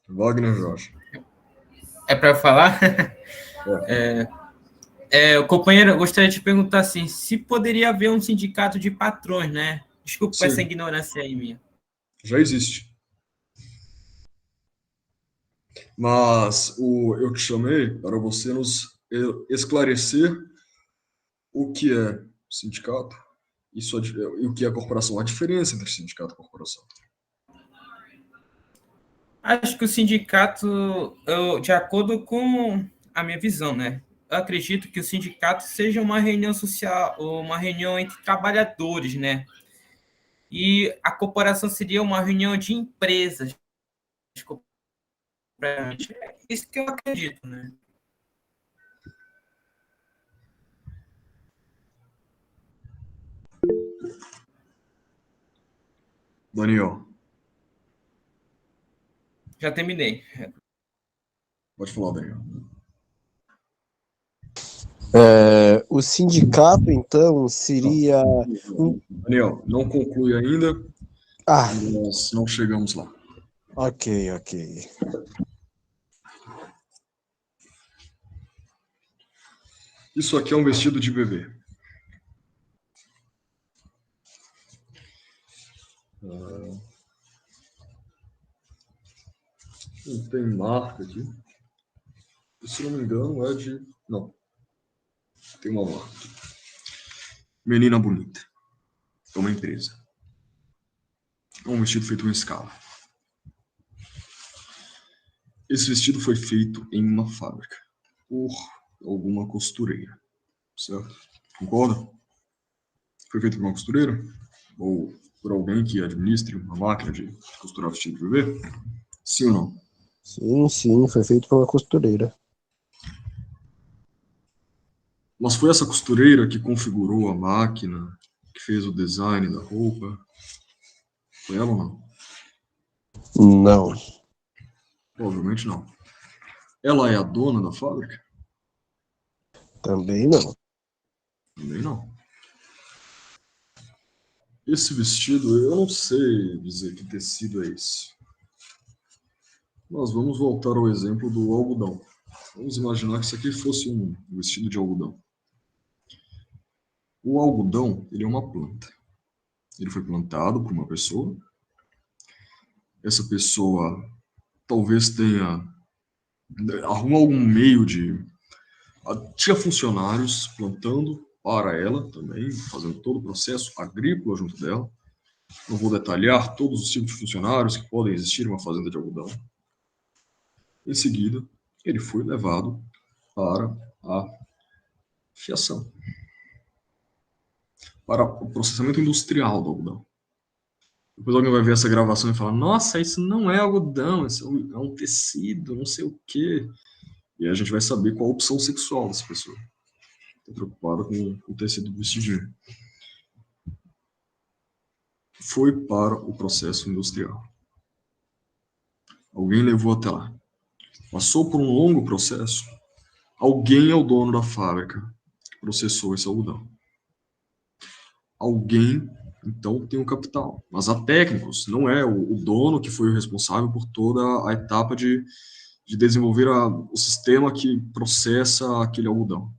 [SPEAKER 1] Wagner Jorge.
[SPEAKER 10] É para falar?
[SPEAKER 1] É.
[SPEAKER 10] O companheiro, eu gostaria de perguntar assim, se poderia haver um sindicato de patrões, né? Desculpa
[SPEAKER 1] Sim.
[SPEAKER 10] essa ignorância aí minha.
[SPEAKER 1] Já existe. Mas eu te chamei para você nos esclarecer o que é sindicato e o que é corporação, a diferença entre sindicato e corporação.
[SPEAKER 10] Acho que o sindicato, de acordo com a minha visão, né? Eu acredito que o sindicato seja uma reunião social, uma reunião entre trabalhadores, né? E a corporação seria uma reunião de empresas. É isso que eu acredito, né?
[SPEAKER 1] Daniel,
[SPEAKER 10] Já terminei.
[SPEAKER 1] pode falar, Daniel.
[SPEAKER 8] O sindicato, então, seria...
[SPEAKER 1] Daniel, não conclui ainda. Nós não chegamos lá.
[SPEAKER 8] Ok.
[SPEAKER 1] Isso aqui é um vestido de bebê. Não tem marca aqui. Se não me engano, é de... Não. Tem uma marca aqui. Menina Bonita. É uma empresa. É um vestido feito em escala. Esse vestido foi feito em uma fábrica, por alguma costureira, certo? Concorda? Foi feito por uma costureira? Ou por alguém que administre uma máquina de costurar vestido de bebê? Sim ou não?
[SPEAKER 8] Sim, foi feito por uma costureira.
[SPEAKER 1] Mas foi essa costureira que configurou a máquina, que fez o design da roupa? Foi ela ou não?
[SPEAKER 8] Não,
[SPEAKER 1] Provavelmente não. Ela é a dona da fábrica?
[SPEAKER 8] também não.
[SPEAKER 1] Também não. Esse vestido, eu não sei dizer que tecido é esse. Nós vamos voltar ao exemplo do algodão. Vamos imaginar que isso aqui fosse um vestido de algodão. O algodão, ele é uma planta. Ele foi plantado por uma pessoa. Essa pessoa talvez arrumou algum meio de... Tinha funcionários plantando para ela também, fazendo todo o processo agrícola junto dela. Não vou detalhar todos os tipos de funcionários que podem existir em uma fazenda de algodão. Em seguida, ele foi levado para a fiação, para o processamento industrial do algodão. Depois alguém vai ver essa gravação e falar: nossa, isso não é algodão, isso é um tecido, não sei o quê. E aí a gente vai saber qual a opção sexual dessa pessoa. Está preocupada com o tecido do vestidinho. Foi para o processo industrial. Alguém levou até lá. Passou por um longo processo. Alguém é o dono da fábrica que processou esse algodão. Alguém, então, tem o capital. Mas há técnicos, não é o dono que foi o responsável por toda a etapa de desenvolver o sistema que processa aquele algodão.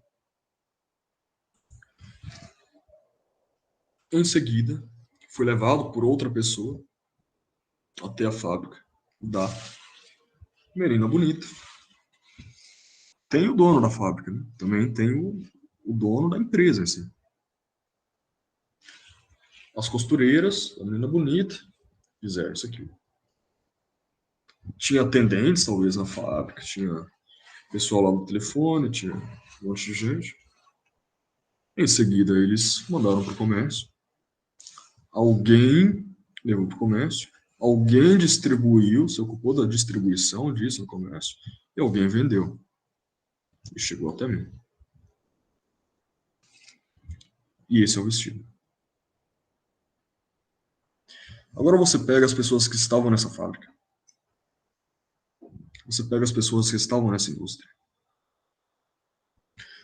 [SPEAKER 1] Em seguida, foi levado por outra pessoa até a fábrica da Menina Bonita. Tem o dono da fábrica, né? Também tem o dono da empresa, assim. As costureiras, a Menina Bonita, fizeram isso aqui. Tinha atendentes, talvez, na fábrica, tinha pessoal lá no telefone, tinha um monte de gente. Em seguida, eles mandaram para o comércio. Alguém levou para o comércio. Alguém distribuiu, se ocupou da distribuição disso no comércio. E alguém vendeu. E chegou até mim. E esse é o vestido. Agora você pega as pessoas que estavam nessa fábrica. Você pega as pessoas que estavam nessa indústria.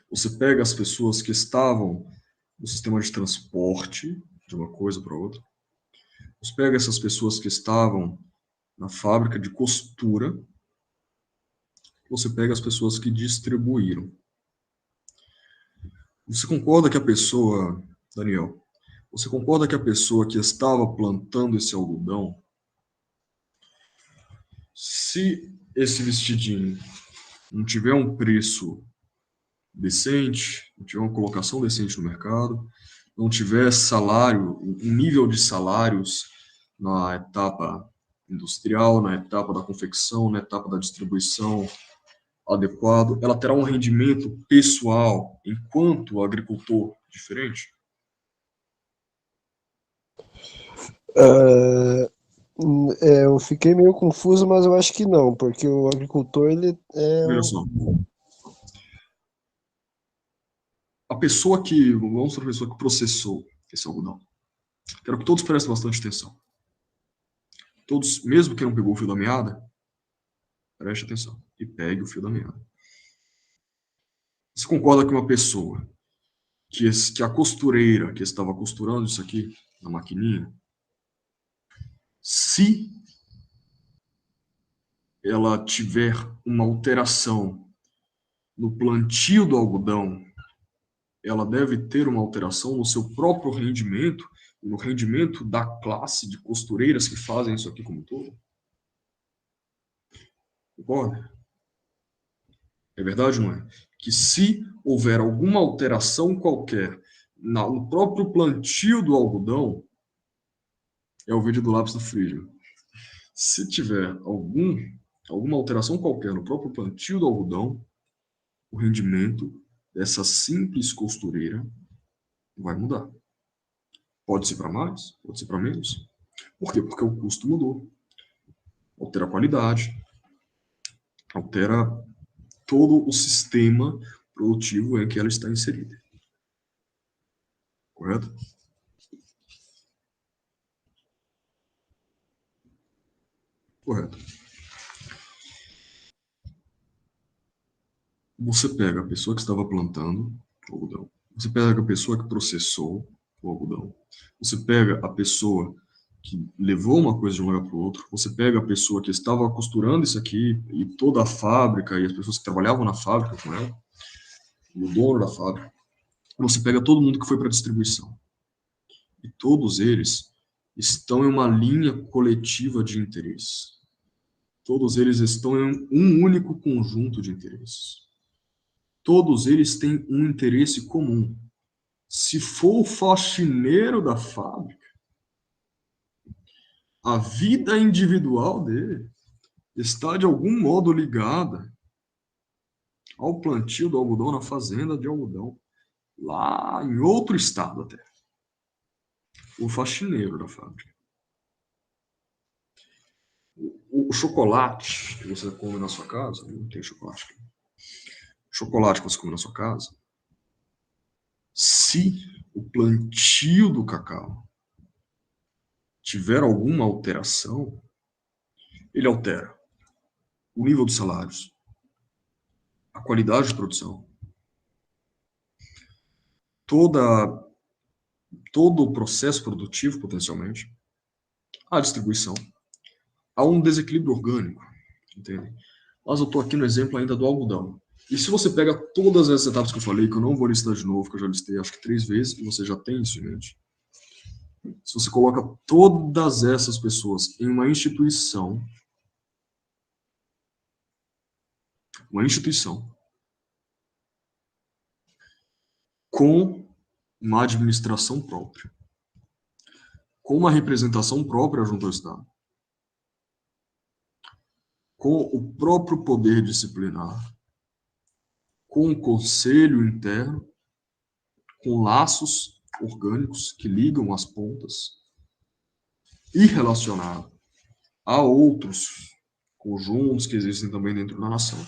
[SPEAKER 1] Você pega as pessoas que estavam no sistema de transporte de uma coisa para outra. Você pega essas pessoas que estavam na fábrica de costura. Você pega as pessoas que distribuíram. Você concorda que a pessoa, Daniel, você concorda que a pessoa que estava plantando esse algodão, se esse vestidinho não tiver um preço decente, não tiver uma colocação decente no mercado, não tiver salário, um nível de salários na etapa industrial, na etapa da confecção, na etapa da distribuição adequado, ela terá um rendimento pessoal enquanto agricultor diferente?
[SPEAKER 8] Eu fiquei meio confuso, mas eu acho que não, porque o agricultor, ele é...
[SPEAKER 1] Veja só. A pessoa que, vamos para a pessoa que processou esse algodão. Quero que todos prestem bastante atenção. Todos, mesmo quem não pegou o fio da meada, preste atenção e pegue o fio da meada. Você concorda que uma pessoa, que a costureira que estava costurando isso aqui na maquininha, se ela tiver uma alteração no plantio do algodão, ela deve ter uma alteração no seu próprio rendimento, no rendimento da classe de costureiras que fazem isso aqui como um todo? Concorda? É verdade ou não é? Que se houver alguma alteração qualquer no próprio plantio do algodão, é o vídeo do lápis do Friedman. Se tiver alguma alteração qualquer no próprio plantio do algodão, o rendimento dessa simples costureira vai mudar. Pode ser para mais, pode ser para menos. Por quê? Porque o custo mudou. Altera a qualidade, altera todo o sistema produtivo em que ela está inserida. Correto? Correto. Você pega a pessoa que estava plantando o algodão. Você pega a pessoa que processou o algodão. Você pega a pessoa que levou uma coisa de um lugar para o outro. Você pega a pessoa que estava costurando isso aqui e toda a fábrica e as pessoas que trabalhavam na fábrica com ela, e o dono da fábrica. Você pega todo mundo que foi para a distribuição. E todos eles estão em uma linha coletiva de interesses. Todos eles estão em um único conjunto de interesses. Todos eles têm um interesse comum. Se for o faxineiro da fábrica, a vida individual dele está de algum modo ligada ao plantio do algodão na fazenda de algodão, lá em outro estado até. O faxineiro da fábrica. O chocolate que você come na sua casa, não tem chocolate aqui. O chocolate que você come na sua casa, se o plantio do cacau tiver alguma alteração, ele altera o nível dos salários, a qualidade de produção, todo o processo produtivo, potencialmente, a distribuição. Há um desequilíbrio orgânico, entende? Mas eu estou aqui no exemplo ainda do algodão. E se você pega todas essas etapas que eu falei, que eu não vou listar de novo, que eu já listei acho que 3 vezes, e você já tem isso em mente. Se você coloca todas essas pessoas em uma instituição com uma administração própria, com uma representação própria junto ao Estado, com o próprio poder disciplinar, com o conselho interno, com laços orgânicos que ligam as pontas, e relacionado a outros conjuntos que existem também dentro da nação,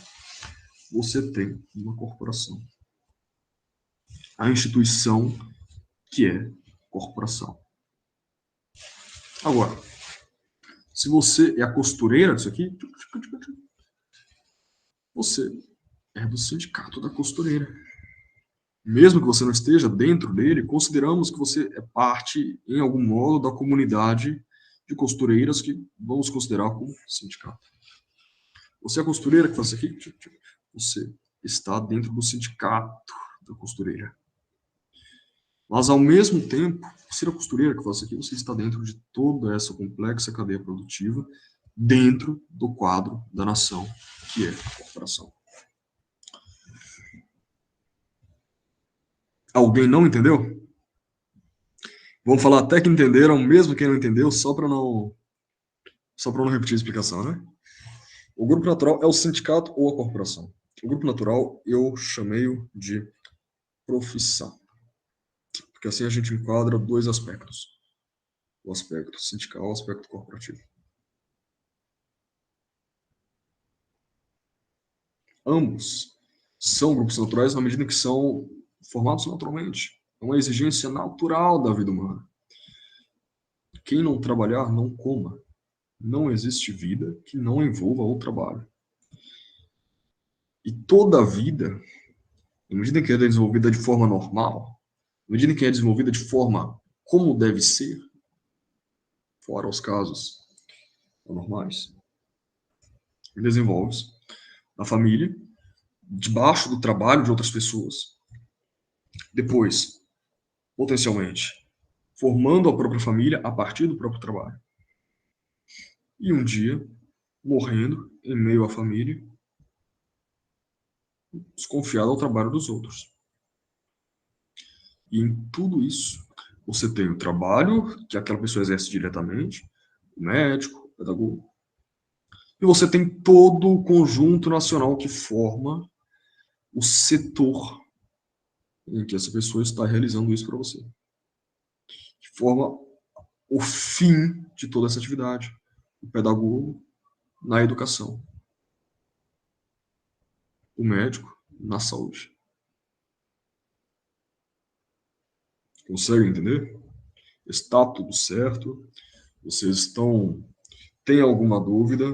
[SPEAKER 1] você tem uma corporação. A instituição que é corporação. Agora, se você é a costureira disso aqui, você é do sindicato da costureira. Mesmo que você não esteja dentro dele, consideramos que você é parte, em algum modo, da comunidade de costureiras que vamos considerar como sindicato. Você é a costureira que faz isso aqui, você está dentro do sindicato da costureira. Mas, ao mesmo tempo, ser a costureira que faz isso aqui, você está dentro de toda essa complexa cadeia produtiva, dentro do quadro da nação, que é a corporação. Alguém não entendeu? Vamos falar até que entenderam, mesmo quem não entendeu, só para não repetir a explicação, né? O grupo natural é o sindicato ou a corporação. O grupo natural eu chamei de profissão. Porque assim a gente enquadra 2 aspectos. O aspecto sindical e o aspecto corporativo. Ambos são grupos naturais na medida que são formados naturalmente. É uma exigência natural da vida humana. Quem não trabalhar, não coma. Não existe vida que não envolva o trabalho. E toda a vida, na medida que é desenvolvida de forma normal, na medida que é desenvolvida de forma como deve ser, fora os casos anormais, desenvolve-se na família, debaixo do trabalho de outras pessoas. Depois, potencialmente, formando a própria família a partir do próprio trabalho. E um dia, morrendo em meio à família, desconfiado ao trabalho dos outros. E em tudo isso, Você tem o trabalho, que aquela pessoa exerce diretamente, o médico, o pedagogo. E você tem todo o conjunto nacional que forma o setor em que essa pessoa está realizando isso para você. Que forma o fim de toda essa atividade. O pedagogo na educação. O médico na saúde. Consegue entender? Está tudo certo? Vocês tem alguma dúvida?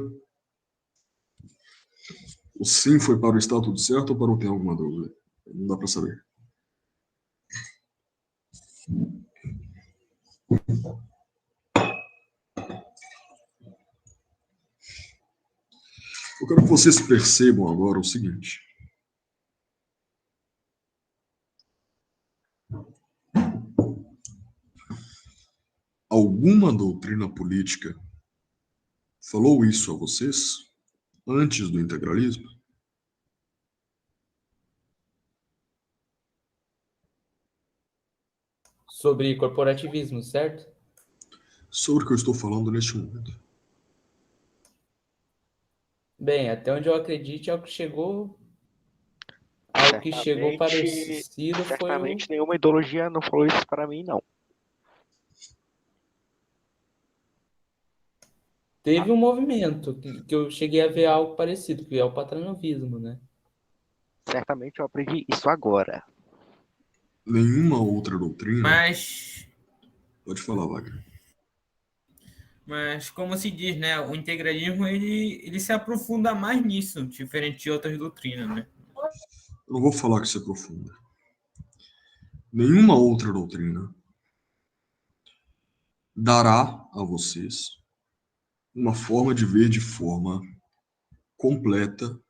[SPEAKER 1] O sim foi para o está tudo certo ou para o tem alguma dúvida? Não dá para saber. Eu quero que vocês percebam agora o seguinte. Alguma doutrina política falou isso a vocês antes do integralismo?
[SPEAKER 9] Sobre corporativismo, certo?
[SPEAKER 1] Sobre o que eu estou falando neste momento.
[SPEAKER 9] Bem, até onde eu acredito, ao que chegou parecido foi
[SPEAKER 7] Certamente nenhuma ideologia não falou isso para mim, não.
[SPEAKER 9] Teve um movimento que eu cheguei a ver algo parecido, que é o patronovismo, né?
[SPEAKER 7] Certamente eu aprendi isso agora.
[SPEAKER 1] Nenhuma outra doutrina.
[SPEAKER 10] Mas
[SPEAKER 1] Pode falar, Wagner.
[SPEAKER 10] Mas, como se diz, né, o integralismo ele se aprofunda mais nisso, diferente de outras doutrinas, né?
[SPEAKER 1] Eu não vou falar que se aprofunda. Nenhuma outra doutrina dará a vocês uma forma de ver de forma completa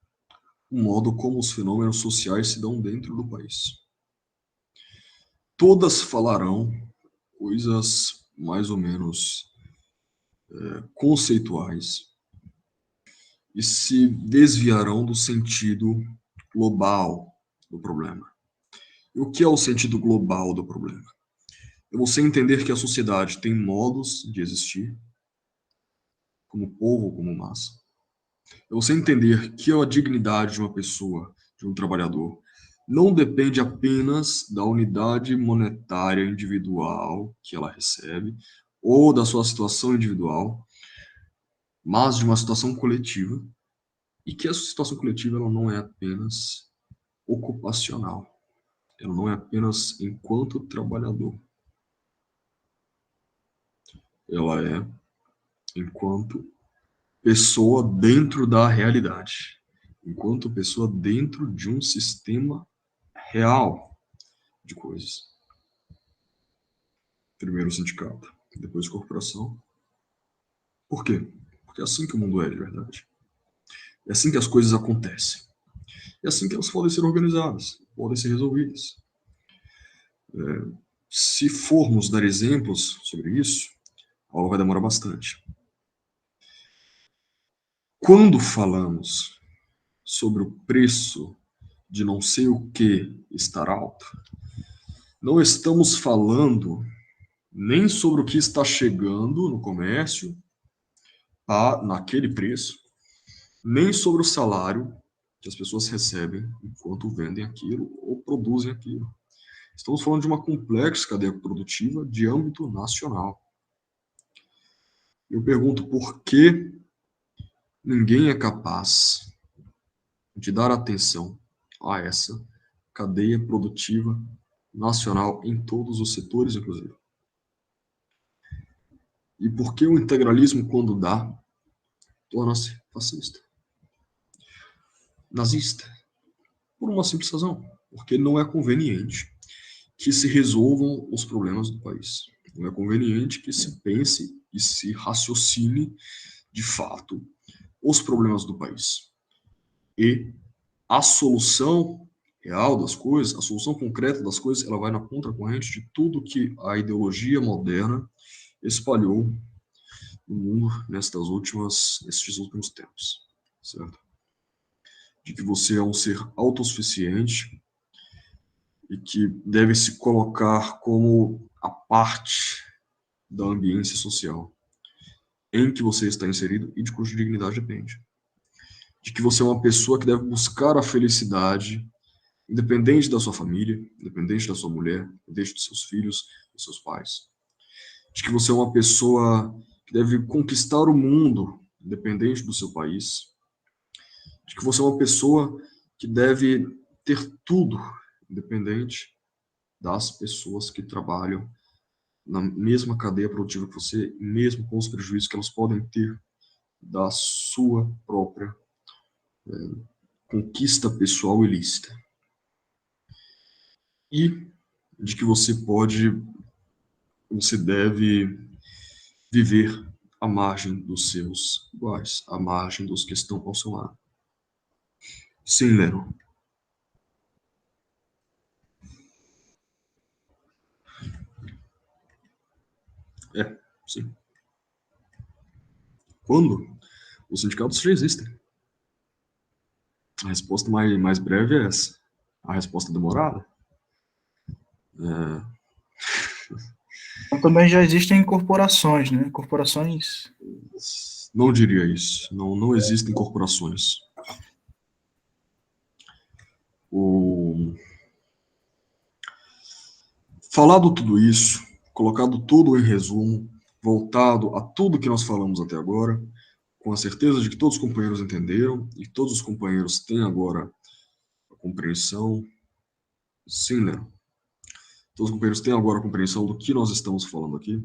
[SPEAKER 1] o modo como os fenômenos sociais se dão dentro do país. Todas falarão coisas mais ou menos conceituais e se desviarão do sentido global do problema. E o que é o sentido global do problema? É você entender que a sociedade tem modos de existir, como povo, como massa. É você entender que a dignidade de uma pessoa, de um trabalhador, não depende apenas da unidade monetária individual que ela recebe, ou da sua situação individual, mas de uma situação coletiva, e que essa situação coletiva ela não é apenas ocupacional, ela não é apenas enquanto trabalhador, ela é enquanto pessoa dentro da realidade, enquanto pessoa dentro de um sistema real de coisas. Primeiro sindicato, depois corporação. Por quê? Porque é assim que o mundo é de verdade. É assim que as coisas acontecem. É assim que elas podem ser organizadas, podem ser resolvidas. Se formos dar exemplos sobre isso, a aula vai demorar bastante. Quando falamos sobre o preço de não sei o que estar alto, não estamos falando nem sobre o que está chegando no comércio naquele preço, nem sobre o salário que as pessoas recebem enquanto vendem aquilo ou produzem aquilo. Estamos falando de uma complexa cadeia produtiva de âmbito nacional. Eu pergunto por que ninguém é capaz de dar atenção a essa cadeia produtiva nacional em todos os setores, inclusive. E por que o integralismo, quando dá, torna-se fascista, nazista? Por uma simples razão, porque não é conveniente que se resolvam os problemas do país. Não é conveniente que se pense e se raciocine, de fato, os problemas do país. E a solução real das coisas, a solução concreta das coisas, ela vai na contracorrente de tudo que a ideologia moderna espalhou no mundo nestes últimos tempos, certo? De que você é um ser autossuficiente e que deve se colocar como a parte da ambiência social em que você está inserido e de cuja dignidade depende. De que você é uma pessoa que deve buscar a felicidade, independente da sua família, independente da sua mulher, independente dos seus filhos, dos seus pais. De que você é uma pessoa que deve conquistar o mundo, independente do seu país. De que você é uma pessoa que deve ter tudo, independente das pessoas que trabalham na mesma cadeia produtiva que você, mesmo com os prejuízos que elas podem ter da sua própria conquista pessoal ilícita. E de que você deve viver à margem dos seus iguais, à margem dos que estão ao seu lado. Sim, Lero. Sim. Quando? Os sindicatos já existem. A resposta mais breve é essa. A resposta demorada?
[SPEAKER 5] Também já existem corporações, né? Corporações.
[SPEAKER 1] Não diria isso. Não existem corporações. Falado tudo isso, colocado tudo em resumo, voltado a tudo que nós falamos até agora, com a certeza de que todos os companheiros entenderam e todos os companheiros têm agora a compreensão. Sim, né? Todos os companheiros têm agora a compreensão do que nós estamos falando aqui.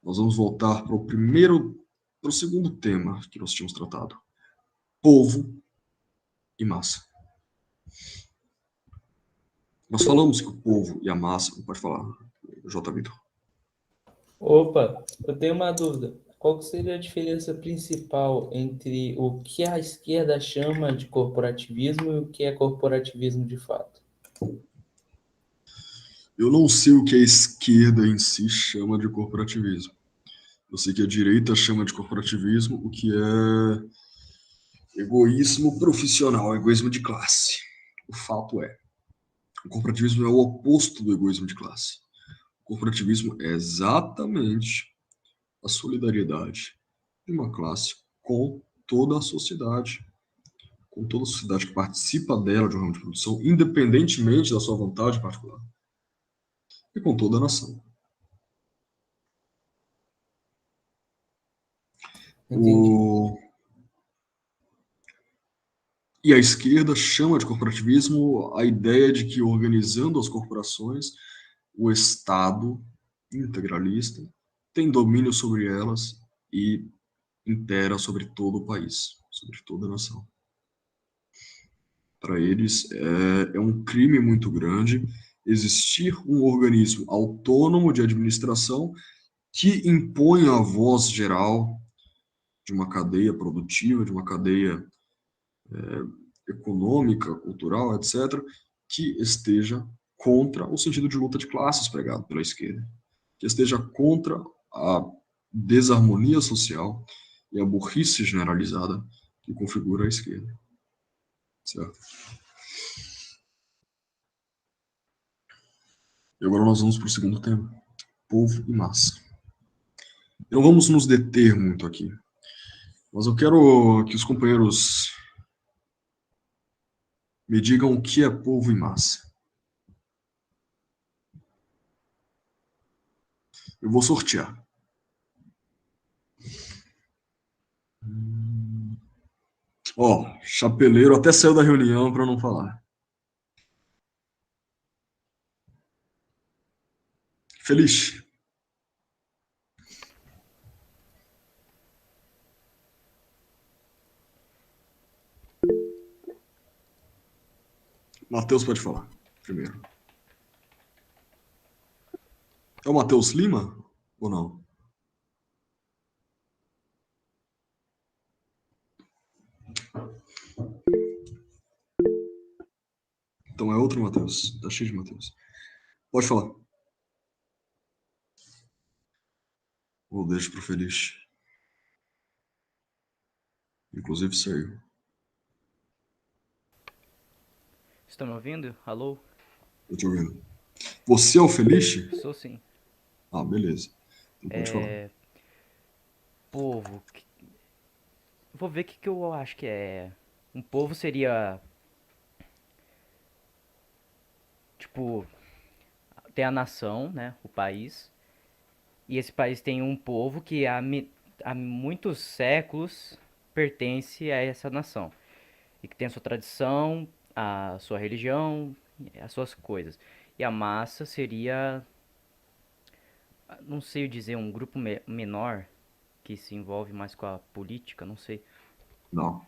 [SPEAKER 1] Nós vamos voltar para o segundo tema que nós tínhamos tratado: povo e massa. Nós falamos que o povo e a massa, pode falar, J. Vitor.
[SPEAKER 9] Opa, eu tenho uma dúvida. Qual que seria a diferença principal entre o que a esquerda chama de corporativismo e o que é corporativismo de fato?
[SPEAKER 1] Eu não sei o que a esquerda em si chama de corporativismo. Eu sei que a direita chama de corporativismo o que é egoísmo profissional, egoísmo de classe. O fato é, o corporativismo é o oposto do egoísmo de classe. O corporativismo é exatamente a solidariedade de uma classe com toda a sociedade que participa dela de um ramo de produção, independentemente da sua vontade particular, e com toda a nação. E a esquerda chama de corporativismo a ideia de que, organizando as corporações, o Estado integralista tem domínio sobre elas e impera sobre todo o país, sobre toda a nação. Para eles, é um crime muito grande existir um organismo autônomo de administração que impõe a voz geral de uma cadeia produtiva, de uma cadeia econômica, cultural, etc., que esteja contra o sentido de luta de classes pregado pela esquerda, que esteja contra a desarmonia social e a burrice generalizada que configura a esquerda. Certo? E agora nós vamos para o segundo tema: povo e massa. Não vamos nos deter muito aqui, mas eu quero que os companheiros me digam o que é povo e massa. Eu vou sortear. Chapeleiro até saiu da reunião para não falar. Feliz. Matheus pode falar primeiro. É o Matheus Lima ou não? Então é outro Matheus. Tá cheio de Matheus. Pode falar. Ou deixa pro Feliz. Inclusive saiu.
[SPEAKER 4] Estão me ouvindo? Alô?
[SPEAKER 1] Eu tô ouvindo. Você é o Felixe?
[SPEAKER 4] Sou sim.
[SPEAKER 1] Ah, beleza. Então pode falar.
[SPEAKER 4] Povo. Vou ver o que eu acho que é. Um povo seria. Tipo, tem a nação, né? O país. E esse país tem um povo que há muitos séculos pertence a essa nação. E que tem a sua tradição, a sua religião, as suas coisas. E a massa seria, não sei dizer, um grupo menor que se envolve mais com a política, não sei.
[SPEAKER 1] Não.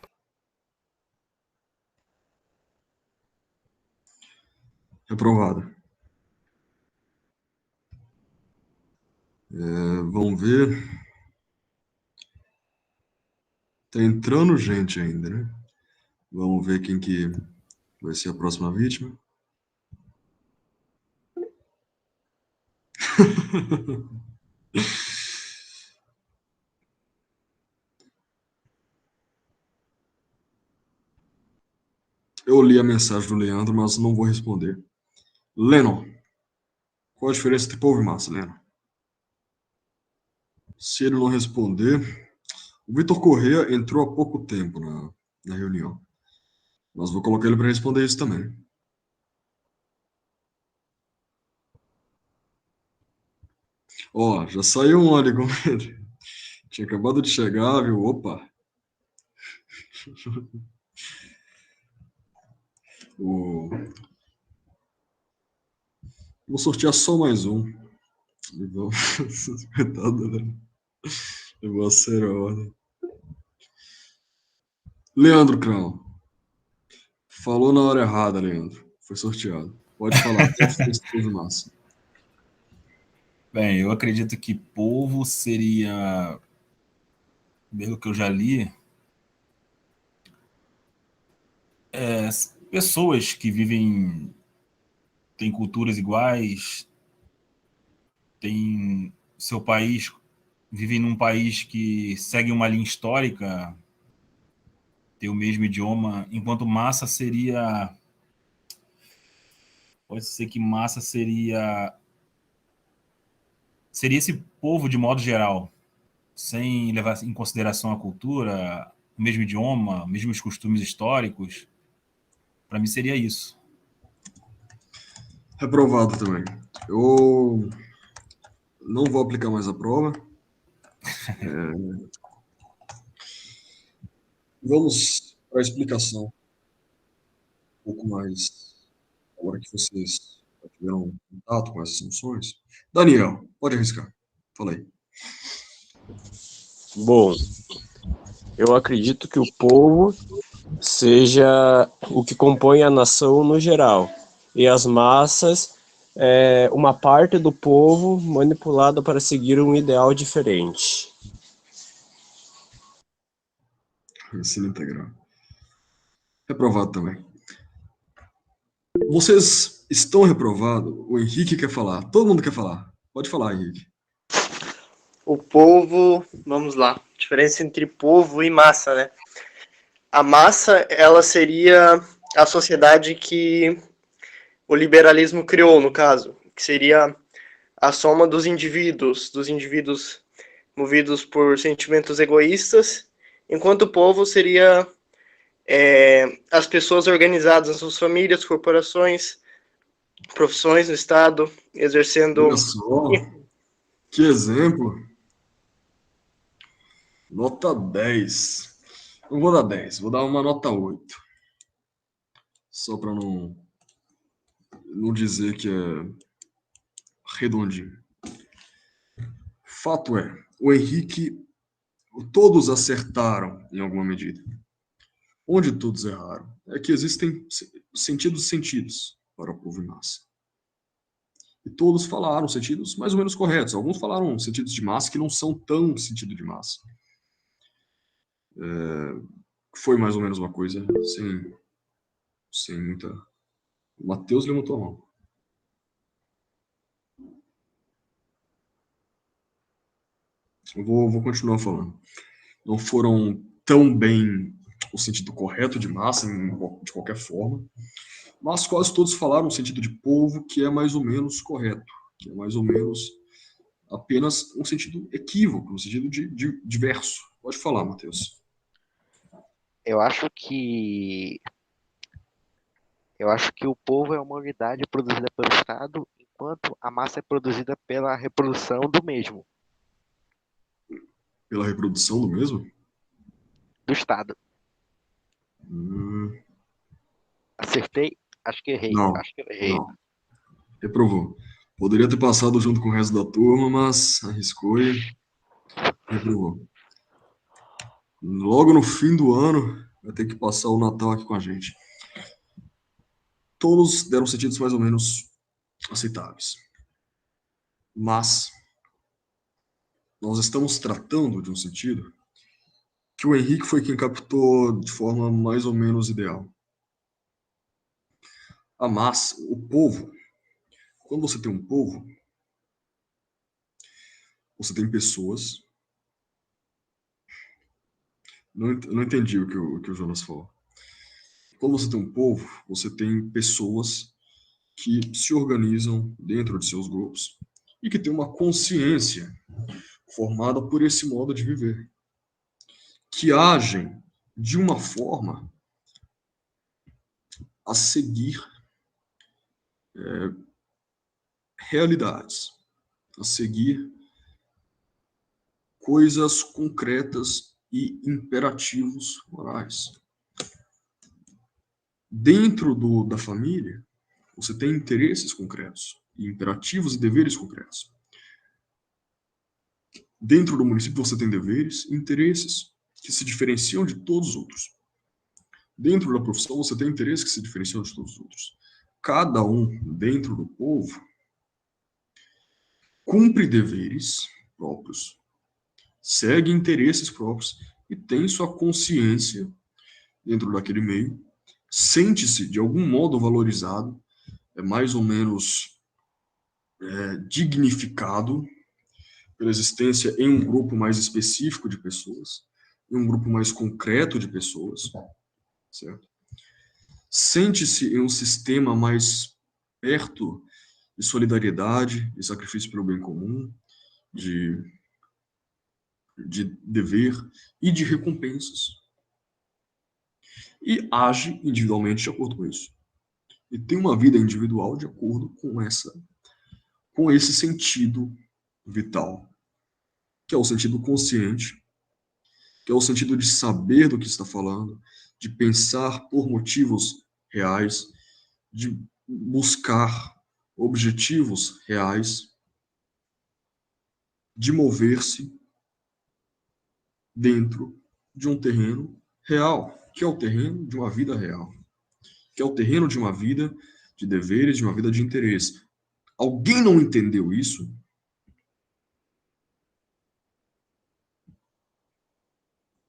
[SPEAKER 1] Reprovado. Vamos ver. Tá entrando gente ainda, né? Vamos ver quem que vai ser a próxima vítima. Eu li a mensagem do Leandro, mas não vou responder. Lennon, qual a diferença entre povo e massa, Lennon? Se ele não responder, o Vitor Corrêa entrou há pouco tempo na reunião, mas vou colocar ele para responder isso também. Ó, já saiu um ali com ele. Tinha acabado de chegar, viu? Opa! Vou sortear só mais um. Coitado, né? Eu vou acelerar a ordem. Leandro Crão. Falou na hora errada, Leandro. Foi sorteado. Pode falar. Qual foi esse povo massa?
[SPEAKER 11] Bem, eu acredito que povo seria, pelo que eu já li, pessoas que vivem, têm culturas iguais, têm seu país, vivem num país que segue uma linha histórica, tem o mesmo idioma, enquanto massa seria, pode ser que massa seria esse povo de modo geral, sem levar em consideração a cultura, o mesmo idioma, mesmos costumes históricos. Para mim seria isso.
[SPEAKER 1] Reprovado também. Eu não vou aplicar mais a prova. Vamos para a explicação um pouco mais, agora que vocês já tiveram contato com essas emoções. Daniel, pode arriscar. Fala aí.
[SPEAKER 8] Bom, eu acredito que o povo seja o que compõe a nação no geral, e as massas é uma parte do povo manipulada para seguir um ideal diferente.
[SPEAKER 1] Ensino integral. Reprovado também. Vocês estão reprovados? O Henrique quer falar. Todo mundo quer falar. Pode falar, Henrique.
[SPEAKER 12] O povo, vamos lá, diferença entre povo e massa, né? A massa, ela seria a sociedade que o liberalismo criou, no caso, que seria a soma dos indivíduos movidos por sentimentos egoístas, enquanto o povo seria as pessoas organizadas nas suas famílias, corporações, profissões no Estado, exercendo...
[SPEAKER 1] Olha só, que exemplo. Nota 10. Não vou dar 10, vou dar uma nota 8. Só para não dizer que é redondinho. Fato é, o Henrique, todos acertaram em alguma medida. Onde todos erraram é que existem sentidos para o povo em massa. E todos falaram sentidos mais ou menos corretos. Alguns falaram sentidos de massa que não são tão sentido de massa. Foi mais ou menos uma coisa sem muita... O Matheus levantou a mão. Eu vou continuar falando. Não foram tão bem o sentido correto de massa, de qualquer forma. mas quase todos falaram no sentido de povo, que é mais ou menos correto, que é mais ou menos apenas um sentido equívoco, no sentido de diverso. Pode falar, Matheus.
[SPEAKER 7] Eu acho que o povo é uma unidade produzida pelo Estado, enquanto a massa é produzida pela reprodução do mesmo,
[SPEAKER 1] Pela reprodução do mesmo?
[SPEAKER 7] do Estado. Acertei? Acho que errei.
[SPEAKER 1] Não,
[SPEAKER 7] Acho que eu errei.
[SPEAKER 1] não. Reprovou. Poderia ter passado junto com o resto da turma, mas arriscou e reprovou. Logo no fim do ano, vai ter que passar o Natal aqui com a gente. Todos deram sentidos mais ou menos aceitáveis. Mas nós estamos tratando de um sentido que o Henrique foi quem captou de forma mais ou menos ideal. A massa, o povo. Quando você tem um povo, você tem pessoas. Não entendi o que o Jonas falou. Quando você tem um povo, você tem pessoas que se organizam dentro de seus grupos e que têm uma consciência formada por esse modo de viver, que agem de uma forma a seguir realidades, a seguir coisas concretas e imperativos morais. Dentro da família, você tem interesses concretos, e imperativos e deveres concretos. Dentro do município, você tem deveres e interesses que se diferenciam de todos os outros. Dentro da profissão, você tem interesses que se diferenciam de todos os outros. Cada um, dentro do povo, cumpre deveres próprios, segue interesses próprios e tem sua consciência dentro daquele meio, sente-se de algum modo valorizado, é mais ou menos dignificado pela existência em um grupo mais específico de pessoas, em um grupo mais concreto de pessoas, certo? Sente-se em um sistema mais perto de solidariedade, de sacrifício pelo bem comum, de dever e de recompensas. E age individualmente de acordo com isso. E tem uma vida individual de acordo com esse sentido vital, que é o sentido consciente, que é o sentido de saber do que está falando, de pensar por motivos reais, de buscar objetivos reais, de mover-se dentro de um terreno real, que é o terreno de uma vida real, que é o terreno de uma vida de deveres, de uma vida de interesse. Alguém não entendeu isso?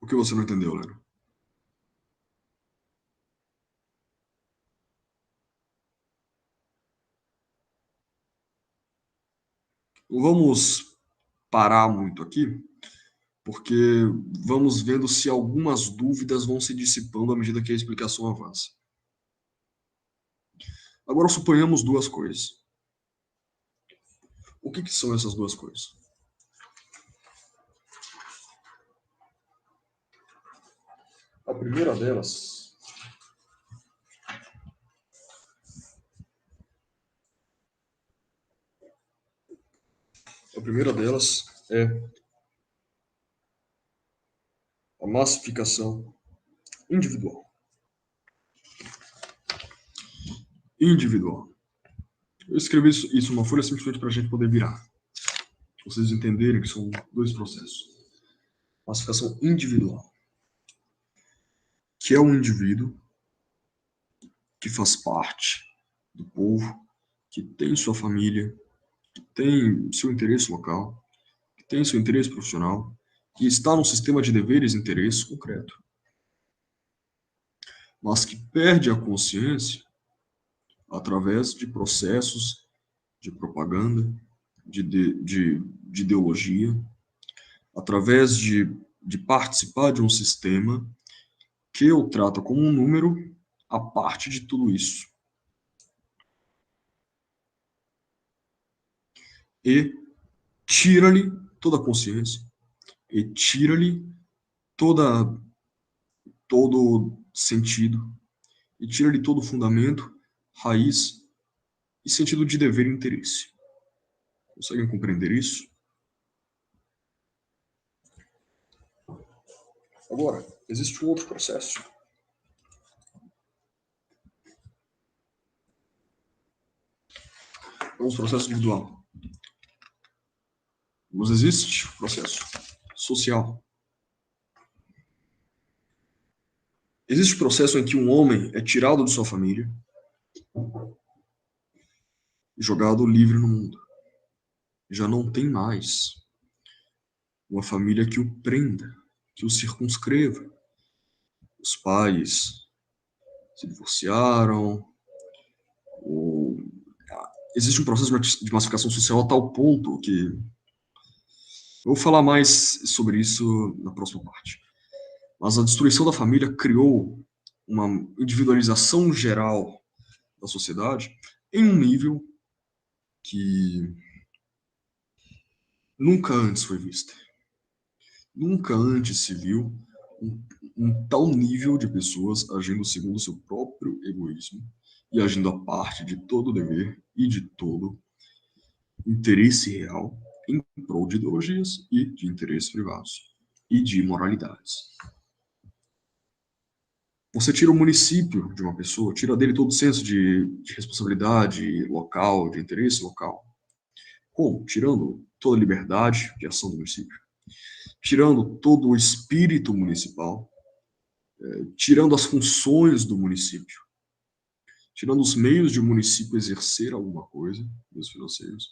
[SPEAKER 1] O que você não entendeu, Leno? Não vamos parar muito aqui, porque vamos vendo se algumas dúvidas vão se dissipando à medida que a explicação avança. Agora, suponhamos duas coisas. O que são essas duas coisas? A primeira delas é a massificação individual. Individual. Eu escrevi isso numa folha simplesmente para a gente poder virar. Vocês entenderem que são dois processos. Massificação individual, que é um indivíduo que faz parte do povo, que tem sua família, que tem seu interesse local, que tem seu interesse profissional, que está num sistema de deveres e interesses concreto, mas que perde a consciência através de processos de propaganda, de ideologia, através de participar de um sistema que o trata como um número à parte de tudo isso. e tira-lhe toda a consciência, e tira-lhe todo sentido, e tira-lhe todo fundamento, raiz e sentido de dever e interesse. Conseguem compreender isso? Agora, existe um outro processo. É um processo individual. Mas existe o processo social. Existe o processo em que um homem é tirado de sua família e jogado livre no mundo. Já não tem mais uma família que o prenda, que o circunscreva. Os pais se divorciaram, existe um processo de massificação social a tal ponto que eu vou falar mais sobre isso na próxima parte. Mas a destruição da família criou uma individualização geral da sociedade em um nível que nunca antes foi vista. Nunca antes se viu um tal nível de pessoas agindo segundo seu próprio egoísmo e agindo a parte de todo dever e de todo interesse real em prol de ideologias e de interesses privados e de imoralidades. Você tira o município de uma pessoa, tira dele todo o senso de responsabilidade local, de interesse local. Como? Tirando toda a liberdade de ação do município, tirando todo o espírito municipal, tirando as funções do município, tirando os meios de o município exercer alguma coisa, meios financeiros,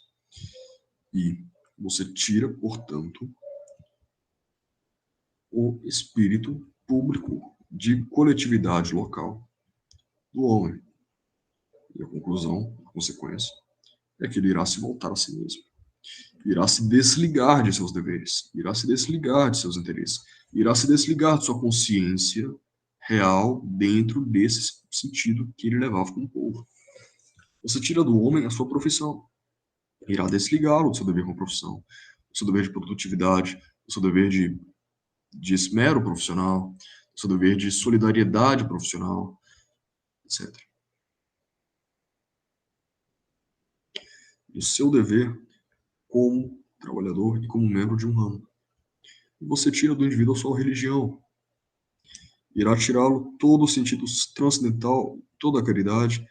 [SPEAKER 1] e você tira, portanto, o espírito público de coletividade local do homem. E a conclusão, a consequência, é que ele irá se voltar a si mesmo. Irá se desligar de seus deveres, irá se desligar de seus interesses, irá se desligar de sua consciência real dentro desse sentido que ele levava como povo. Você tira do homem a sua profissão, irá desligá-lo do seu dever como profissão, do seu dever de produtividade, do seu dever de esmero profissional, do seu dever de solidariedade profissional, etc. E o seu dever como trabalhador e como membro de um ramo. E você tira do indivíduo a sua religião. Irá tirá-lo todo o sentido transcendental, toda a caridade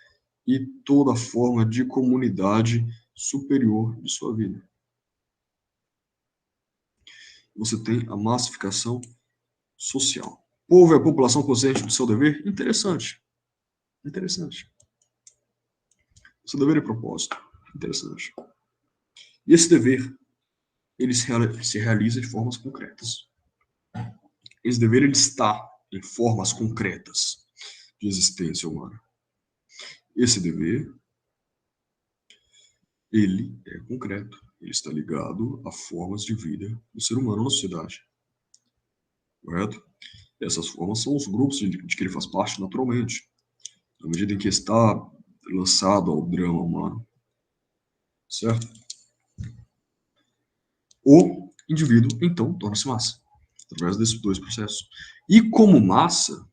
[SPEAKER 1] e toda a forma de comunidade superior de sua vida. Você tem a massificação social. Povo é a população consciente do seu dever? Interessante. Interessante. Seu dever e propósito? Interessante. E esse dever, ele se realiza de formas concretas. Esse dever, ele está em formas concretas de existência humana. Esse dever, ele é concreto. Ele está ligado a formas de vida do ser humano na sociedade. Correto? E essas formas são os grupos de que ele faz parte naturalmente, na medida em que está lançado ao drama humano. Certo? O indivíduo, então, torna-se massa, através desses dois processos. E como massa,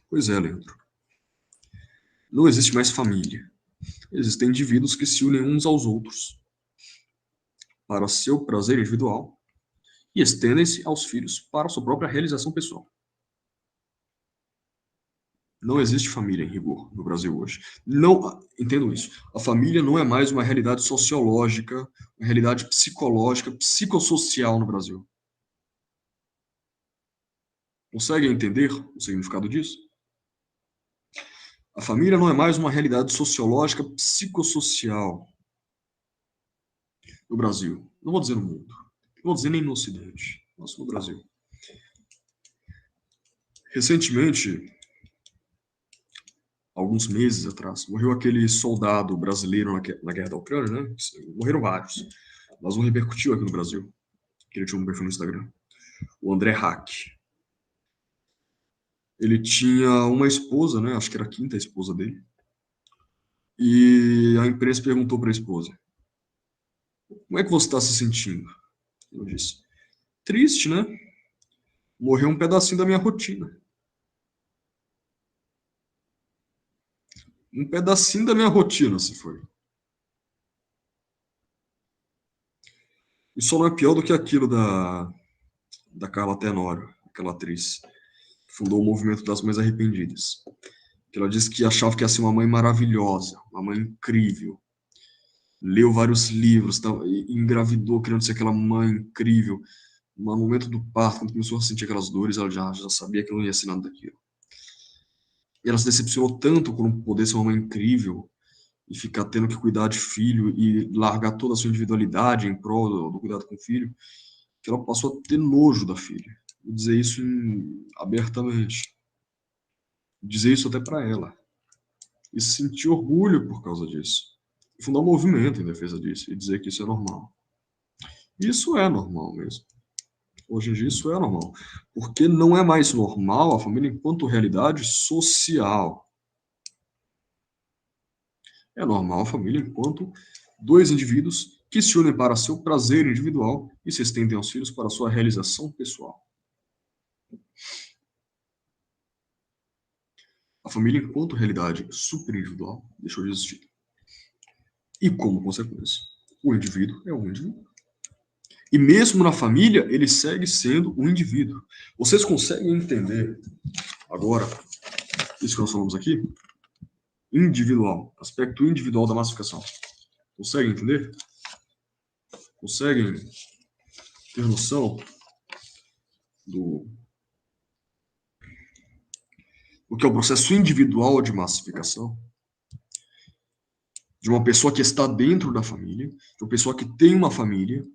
[SPEAKER 1] pois é, Leandro, não existe mais família. Existem indivíduos que se unem uns aos outros para seu prazer individual e estendem-se aos filhos para sua própria realização pessoal. Não existe família em rigor no Brasil hoje. Não, entendam isso. A família não é mais uma realidade sociológica, uma realidade psicológica, psicossocial no Brasil. Conseguem entender o significado disso? A família não é mais uma realidade sociológica, psicossocial no Brasil. Não vou dizer no mundo. Não vou dizer nem no Ocidente, mas no Brasil. Recentemente, alguns meses atrás, morreu aquele soldado brasileiro na guerra da Ucrânia, né? Morreram vários, mas um repercutiu aqui no Brasil, que ele tinha um perfil no Instagram. O André Hack. Ele tinha uma esposa, né? Acho que era a quinta esposa dele. E a imprensa perguntou para a esposa: Como é que você está se sentindo? Eu disse, triste, né? Morreu um pedacinho da minha rotina. Um pedacinho da minha rotina se foi. Isso não é pior do que aquilo da Carla Tenório, aquela atriz que fundou o movimento das Mães Arrependidas. Que ela disse que achava que ia ser uma mãe maravilhosa, uma mãe incrível. Leu vários livros, engravidou querendo ser aquela mãe incrível. No momento do parto, quando começou a sentir aquelas dores, ela já sabia que não ia ser nada daquilo. E ela se decepcionou tanto por não poder ser uma mãe incrível e ficar tendo que cuidar de filho e largar toda a sua individualidade em prol do cuidado com o filho, que ela passou a ter nojo da filha. Vou dizer isso abertamente. Dizer isso até para ela. E sentir orgulho por causa disso. E fundar um movimento em defesa disso e dizer que isso é normal. Isso é normal mesmo. Hoje em dia isso é normal. Porque não é mais normal a família enquanto realidade social. É normal a família enquanto dois indivíduos que se unem para seu prazer individual e se estendem aos filhos para sua realização pessoal. A família enquanto realidade superindividual deixou de existir. E como consequência, o indivíduo é um indivíduo. E mesmo na família, ele segue sendo um indivíduo. Vocês conseguem entender agora isso que nós falamos aqui? Individual, aspecto individual da massificação. Conseguem entender? Conseguem ter noção do que é o processo individual de massificação? De uma pessoa que está dentro da família, de uma pessoa que tem uma família,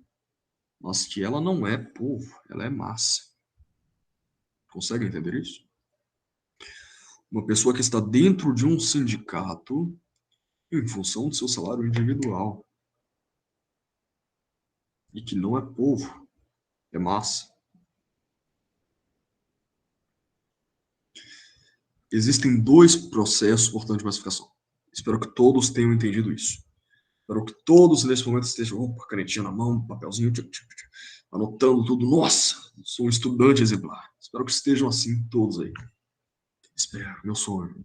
[SPEAKER 1] mas que ela não é povo, ela é massa. Conseguem entender isso? Uma pessoa que está dentro de um sindicato em função do seu salário individual. E que não é povo, é massa. Existem dois processos importantes de massificação. Espero que todos tenham entendido isso. Espero que todos nesse momento estejam com a canetinha na mão, papelzinho, anotando tudo. Nossa, sou um estudante exemplar. Espero que estejam assim todos aí. Espero, meu sonho.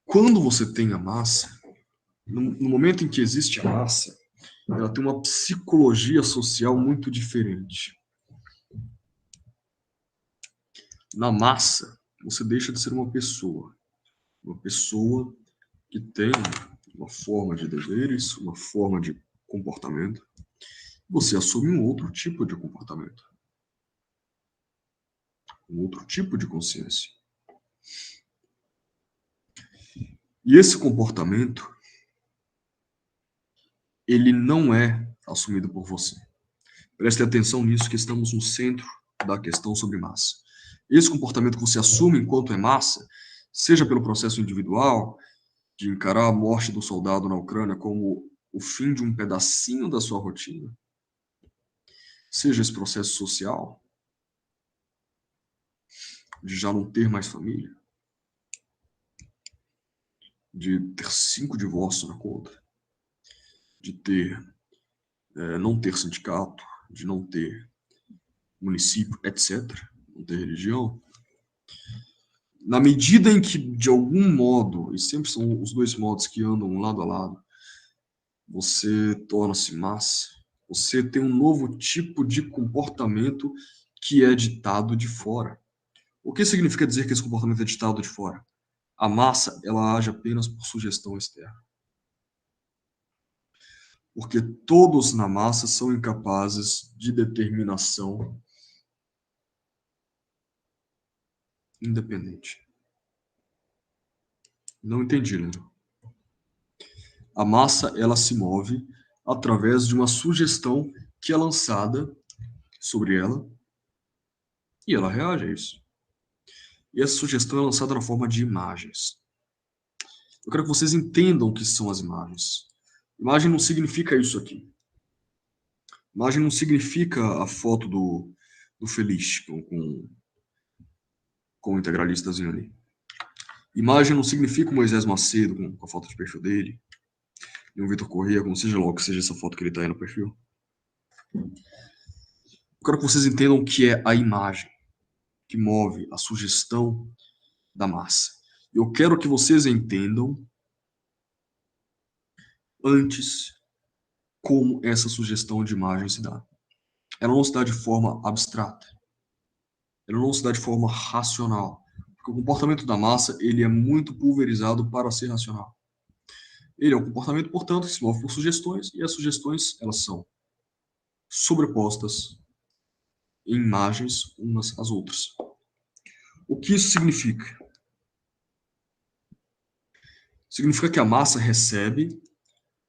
[SPEAKER 1] Quando você tem a massa, no momento em que existe a massa, ela tem uma psicologia social muito diferente. Na massa, você deixa de ser uma pessoa que tem uma forma de deveres, uma forma de comportamento. Você assume um outro tipo de comportamento, um outro tipo de consciência. E esse comportamento, ele não é assumido por você. Preste atenção nisso, que estamos no centro da questão sobre massa. Esse comportamento que você assume enquanto é massa, seja pelo processo individual, de encarar a morte do soldado na Ucrânia como o fim de um pedacinho da sua rotina, seja esse processo social, de já não ter mais família, de ter 5 divórcios na conta, de não ter sindicato, de não ter município, etc., não ter religião, na medida em que, de algum modo, e sempre são os dois modos que andam lado a lado, você torna-se massa, você tem um novo tipo de comportamento que é ditado de fora. O que significa dizer que esse comportamento é ditado de fora? A massa, ela age apenas por sugestão externa. Porque todos na massa são incapazes de determinação independente. Não entendi, Leandro. A massa, ela se move através de uma sugestão que é lançada sobre ela e ela reage a isso. E essa sugestão é lançada na forma de imagens. Eu quero que vocês entendam o que são as imagens. Imagem não significa isso aqui. Imagem não significa a foto do Feliz com o integralistazinho ali. Imagem não significa o Moisés Macedo com a foto de perfil dele. e um Vitor Corrêa, como seja logo que seja essa foto que ele está aí no perfil. Eu quero que vocês entendam o que é a imagem que move a sugestão da massa. Eu quero que vocês entendam antes como essa sugestão de imagem se dá. Ela não se dá de forma abstrata. Ela não se dá de forma racional. Porque o comportamento da massa, ele é muito pulverizado para ser racional. Ele é um comportamento, portanto, que se move por sugestões, e as sugestões, elas são sobrepostas em imagens umas às outras. O que isso significa? Significa que a massa recebe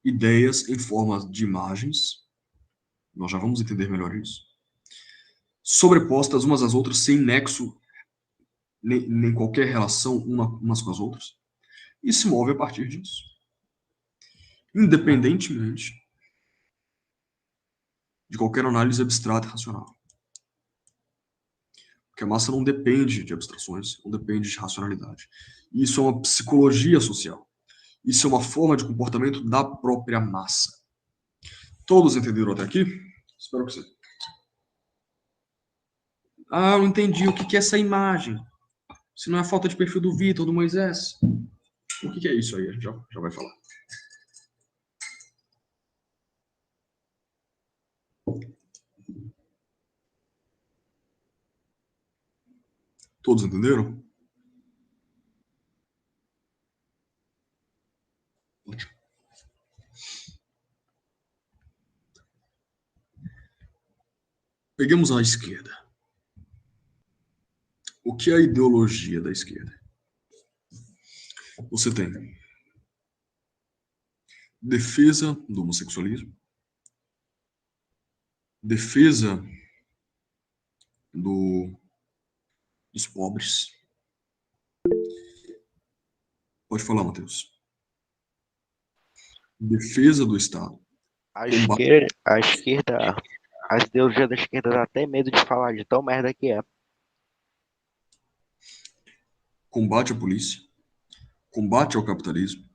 [SPEAKER 1] ideias em forma de imagens, nós já vamos entender melhor isso, sobrepostas umas às outras, sem nexo, nem qualquer relação umas com as outras, e se move a partir disso. Independentemente de qualquer análise abstrata e racional. Porque a massa não depende de abstrações, não depende de racionalidade. Isso é uma psicologia social. Isso é uma forma de comportamento da própria massa. Todos entenderam até aqui? Espero que sim. Ah, eu não entendi. O que é essa imagem? Se não é a falta de perfil do Vitor, do Moisés. O que é isso aí? A gente já vai falar. Todos entenderam? Ótimo. Peguemos a esquerda. O que é a ideologia da esquerda? Você tem defesa do homossexualismo, defesa dos pobres. Pode falar, Matheus. Defesa do Estado.
[SPEAKER 7] A esquerda, as ideologias da esquerda dá até medo de falar de tão merda que é.
[SPEAKER 1] Combate à polícia. Combate ao capitalismo.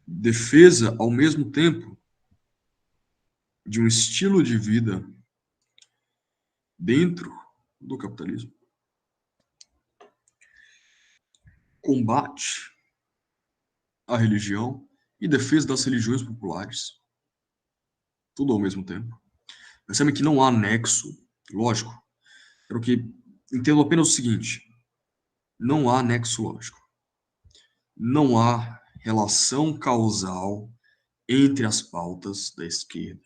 [SPEAKER 1] Defesa, ao mesmo tempo, de um estilo de vida dentro do capitalismo. Combate à religião e defesa das religiões populares. Tudo ao mesmo tempo. Percebe que não há nexo, lógico. Quero que entendam apenas o seguinte: não há nexo lógico. Não há relação causal entre as pautas da esquerda.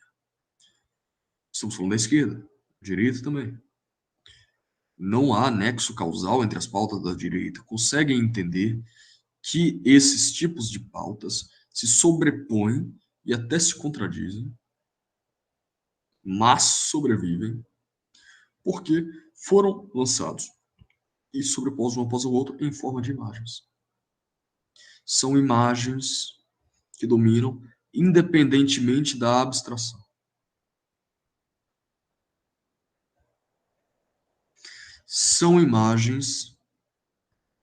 [SPEAKER 1] Estamos falando da esquerda, direita também. Não há nexo causal entre as pautas da direita. Conseguem entender que esses tipos de pautas se sobrepõem e até se contradizem, mas sobrevivem porque foram lançados e sobrepostos um após o outro em forma de imagens. São imagens que dominam independentemente da abstração. São imagens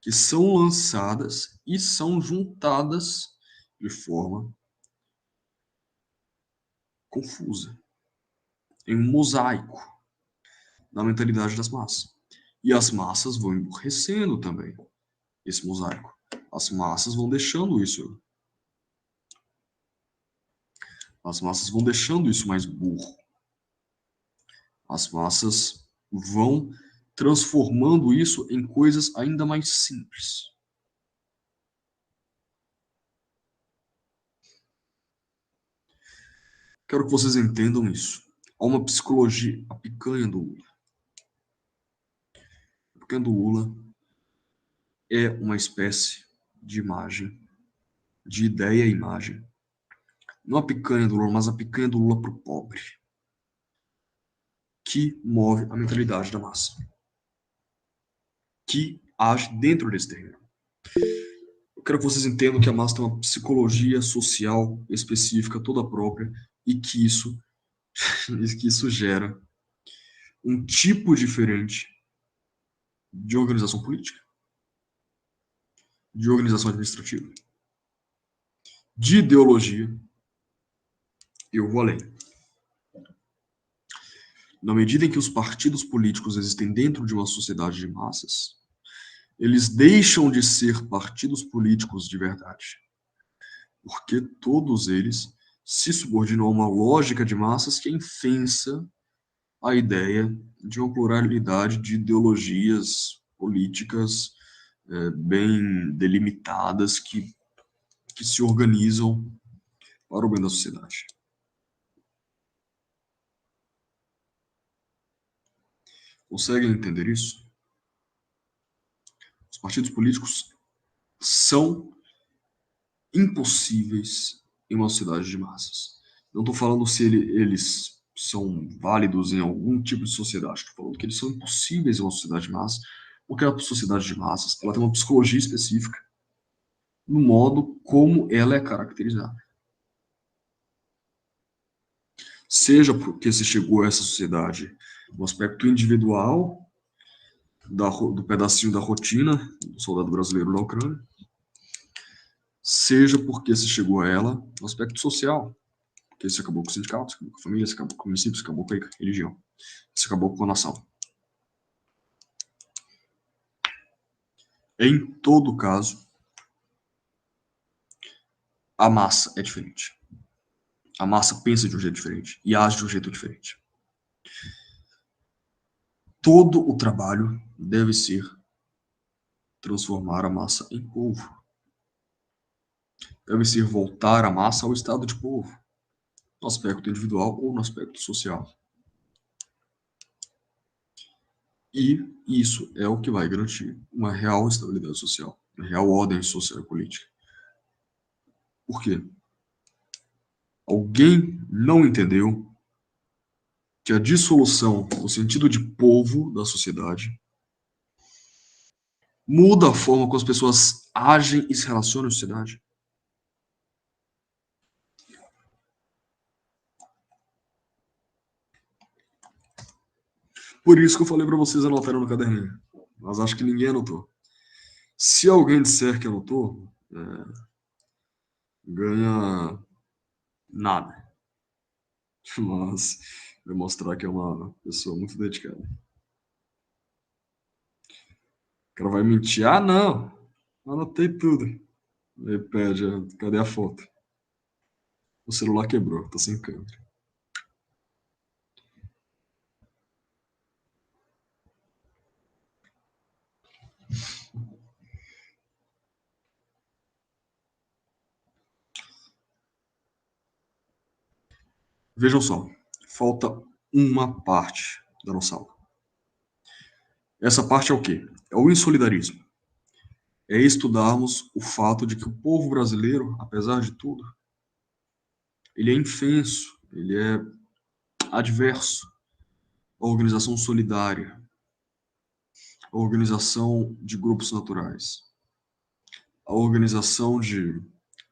[SPEAKER 1] que são lançadas e são juntadas de forma confusa, em um mosaico na mentalidade das massas. E as massas vão emburrecendo também esse mosaico. As massas vão deixando isso. As massas vão deixando isso mais burro. As massas vão transformando isso em coisas ainda mais simples. Quero que vocês entendam isso. Há uma psicologia, a picanha do Lula. A picanha do Lula é uma espécie de imagem, de ideia e imagem. Não a picanha do Lula, mas a picanha do Lula para o pobre, que move a mentalidade da massa, que age dentro desse terreno. Eu quero que vocês entendam que a massa tem uma psicologia social específica, toda própria, e que isso gera um tipo diferente de organização política, de organização administrativa, de ideologia Eu vou além. Na medida em que os partidos políticos existem dentro de uma sociedade de massas, eles deixam de ser partidos políticos de verdade, porque todos eles se subordinam a uma lógica de massas que infensa a ideia de uma pluralidade de ideologias políticas bem delimitadas que se organizam para o bem da sociedade. Conseguem entender isso? Os partidos políticos são impossíveis em uma sociedade de massas. Não estou falando se eles são válidos em algum tipo de sociedade, estou falando que eles são impossíveis em uma sociedade de massas, porque a sociedade de massas ela tem uma psicologia específica no modo como ela é caracterizada. Seja porque se chegou a essa sociedade no aspecto individual, do pedacinho da rotina do soldado brasileiro na Ucrânia, seja porque se chegou a ela no aspecto social, porque se acabou com o sindicato, se acabou com a família, se acabou com o município, se acabou com a religião, se acabou com a nação. Em todo caso, a massa é diferente. A massa pensa de um jeito diferente e age de um jeito diferente. Todo o trabalho deve ser transformar a massa em povo. Deve ser voltar a massa ao estado de povo, no aspecto individual ou no aspecto social. E isso é o que vai garantir uma real estabilidade social, uma real ordem social e política. Por quê? Alguém não entendeu que a dissolução no sentido de povo da sociedade muda a forma como as pessoas agem e se relacionam na sociedade. Por isso que eu falei para vocês anotarem no caderninho. Mas acho que ninguém anotou. Se alguém disser que anotou, ganha nada. Mas vai mostrar que é uma pessoa muito dedicada. O cara vai mentir. Ah, não. Anotei tudo. Aí pede, cadê a foto? O celular quebrou, tô sem câmera. Vejam só, falta uma parte da nossa aula. Essa parte é o quê? É o insolidarismo. É estudarmos o fato de que o povo brasileiro, apesar de tudo, ele é infenso, ele é adverso à organização solidária, à organização de grupos naturais, à organização de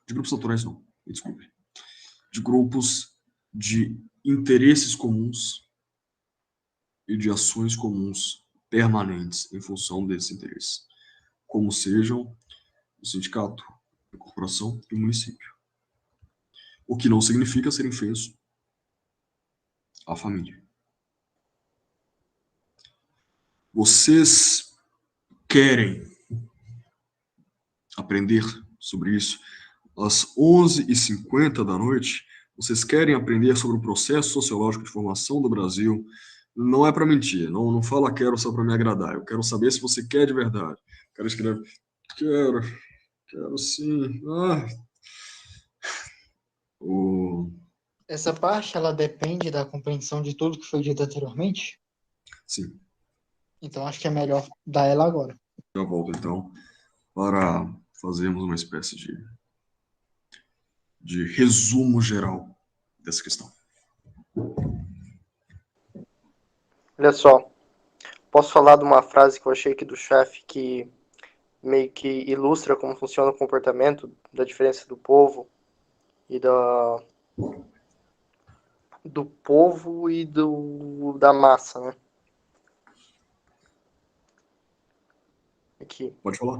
[SPEAKER 1] grupos naturais não, desculpe, de grupos de interesses comuns e de ações comuns permanentes em função desses interesses, como sejam o sindicato, a corporação e o município. O que não significa ser infenso à família. Vocês querem aprender sobre isso? Às 11h50 da noite, vocês querem aprender sobre o processo sociológico de formação do Brasil? Não é para mentir, não fala quero só para me agradar. Eu quero saber se você quer de verdade. O cara escreve, quero sim.
[SPEAKER 2] Essa parte, ela depende da compreensão de tudo que foi dito anteriormente?
[SPEAKER 1] Sim.
[SPEAKER 2] Então, acho que é melhor dar ela agora.
[SPEAKER 1] Já volto, então, para fazermos uma espécie de resumo geral dessa questão.
[SPEAKER 12] Olha só, posso falar de uma frase que eu achei aqui do chefe que meio que ilustra como funciona o comportamento, da diferença do povo e do povo e da massa, né? Aqui.
[SPEAKER 1] Pode falar.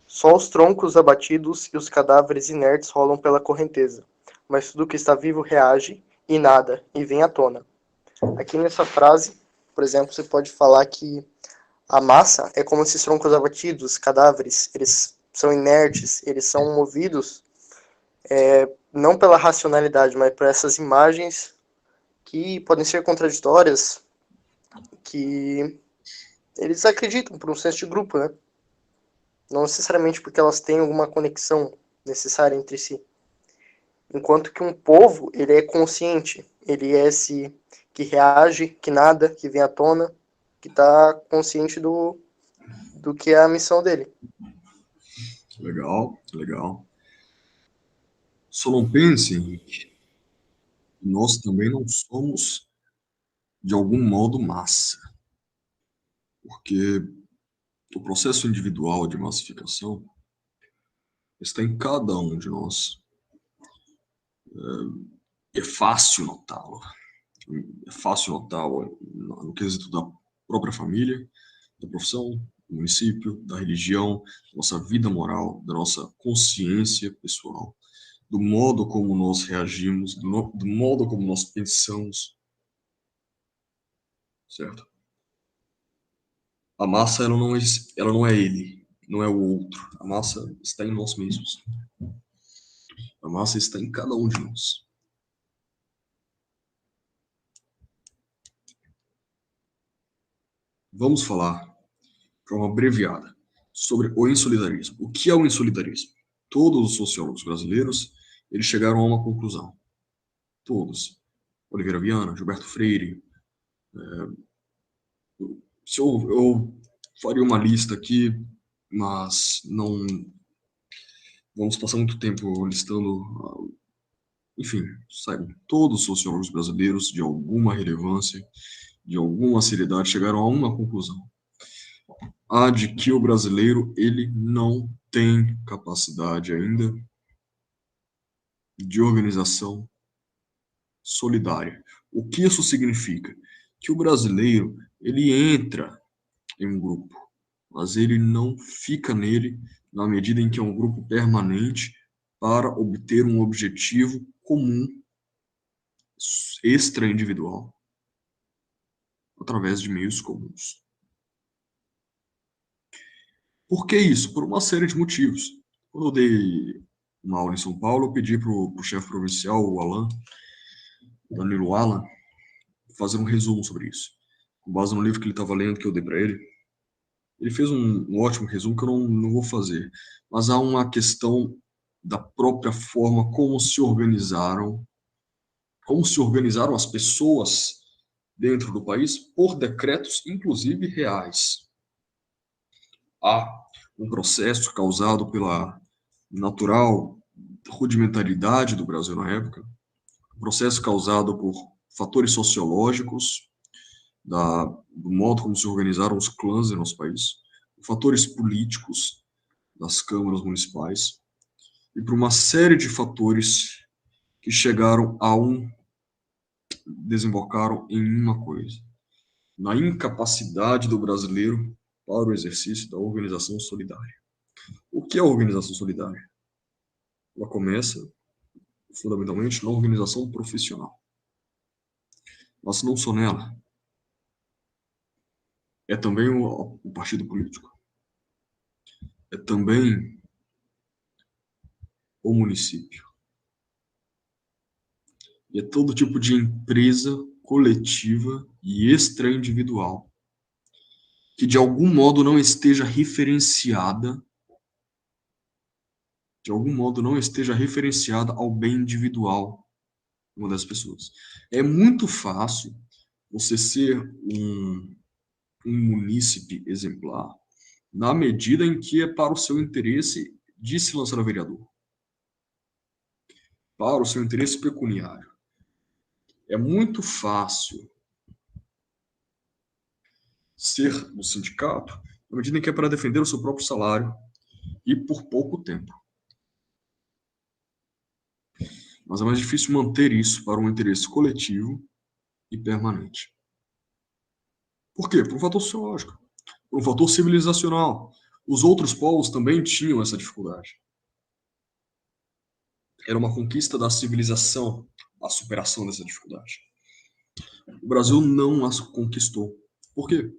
[SPEAKER 12] Só os troncos abatidos e os cadáveres inertes rolam pela correnteza, mas tudo que está vivo reage e nada, e vem à tona. Aqui nessa frase, por exemplo, você pode falar que a massa é como esses troncos abatidos, cadáveres, eles são inertes, eles são movidos não pela racionalidade, mas por essas imagens que podem ser contraditórias, que eles acreditam por um senso de grupo, né? Não necessariamente porque elas têm alguma conexão necessária entre si. Enquanto que um povo, ele é consciente, ele é esse que reage, que nada, que vem à tona, que está consciente do que é a missão dele.
[SPEAKER 1] Legal, legal. Só não pense, Henrique, que nós também não somos, de algum modo, massa. Porque o processo individual de massificação está em cada um de nós. É fácil notá-lo. É fácil notá-lo no quesito da própria família, da profissão, do município, da religião, da nossa vida moral, da nossa consciência pessoal, do modo como nós reagimos, do modo como nós pensamos. Certo? A massa, ela não é ele, não é o outro. A massa está em nós mesmos. A massa está em cada um de nós. Vamos falar, para uma abreviada, sobre o insolidarismo. O que é o insolidarismo? Todos os sociólogos brasileiros, eles chegaram a uma conclusão. Todos. Oliveira Viana, Gilberto Freire. Eu faria uma lista aqui, mas não vamos passar muito tempo listando. Enfim, sabe, todos os sociólogos brasileiros, de alguma relevância, de alguma seriedade, chegaram a uma conclusão. A de que o brasileiro, ele não tem capacidade ainda de organização solidária. O que isso significa? Que o brasileiro, ele entra em um grupo, mas ele não fica nele na medida em que é um grupo permanente para obter um objetivo comum, extra-individual, através de meios comuns. Por que isso? Por uma série de motivos. Quando eu dei uma aula em São Paulo, eu pedi para o chefe provincial, o Danilo Alan, fazer um resumo sobre isso. Com base no livro que ele estava lendo, que eu dei para ele, ele fez um ótimo resumo que eu não vou fazer. Mas há uma questão da própria forma como se organizaram as pessoas dentro do país por decretos, inclusive reais. Há um processo causado pela natural rudimentaridade do Brasil na época, um processo causado por fatores sociológicos, do modo como se organizaram os clãs em nosso país, fatores políticos das câmaras municipais, e por uma série de fatores que desembocaram em uma coisa: na incapacidade do brasileiro para o exercício da organização solidária. O que é a organização solidária? Ela começa, fundamentalmente, na organização profissional. Mas não só nela. É também o partido político. É também o município. E é todo tipo de empresa coletiva e extra-individual que de algum modo não esteja referenciada ao bem individual de uma das pessoas. É muito fácil você ser um munícipe exemplar na medida em que é para o seu interesse de se lançar a vereador, para o seu interesse pecuniário. É muito fácil ser no sindicato na medida em que é para defender o seu próprio salário e por pouco tempo. Mas é mais difícil manter isso para um interesse coletivo e permanente. Por quê? Por um fator sociológico, por um fator civilizacional. Os outros povos também tinham essa dificuldade. Era uma conquista da civilização a superação dessa dificuldade. O Brasil não as conquistou. Por quê?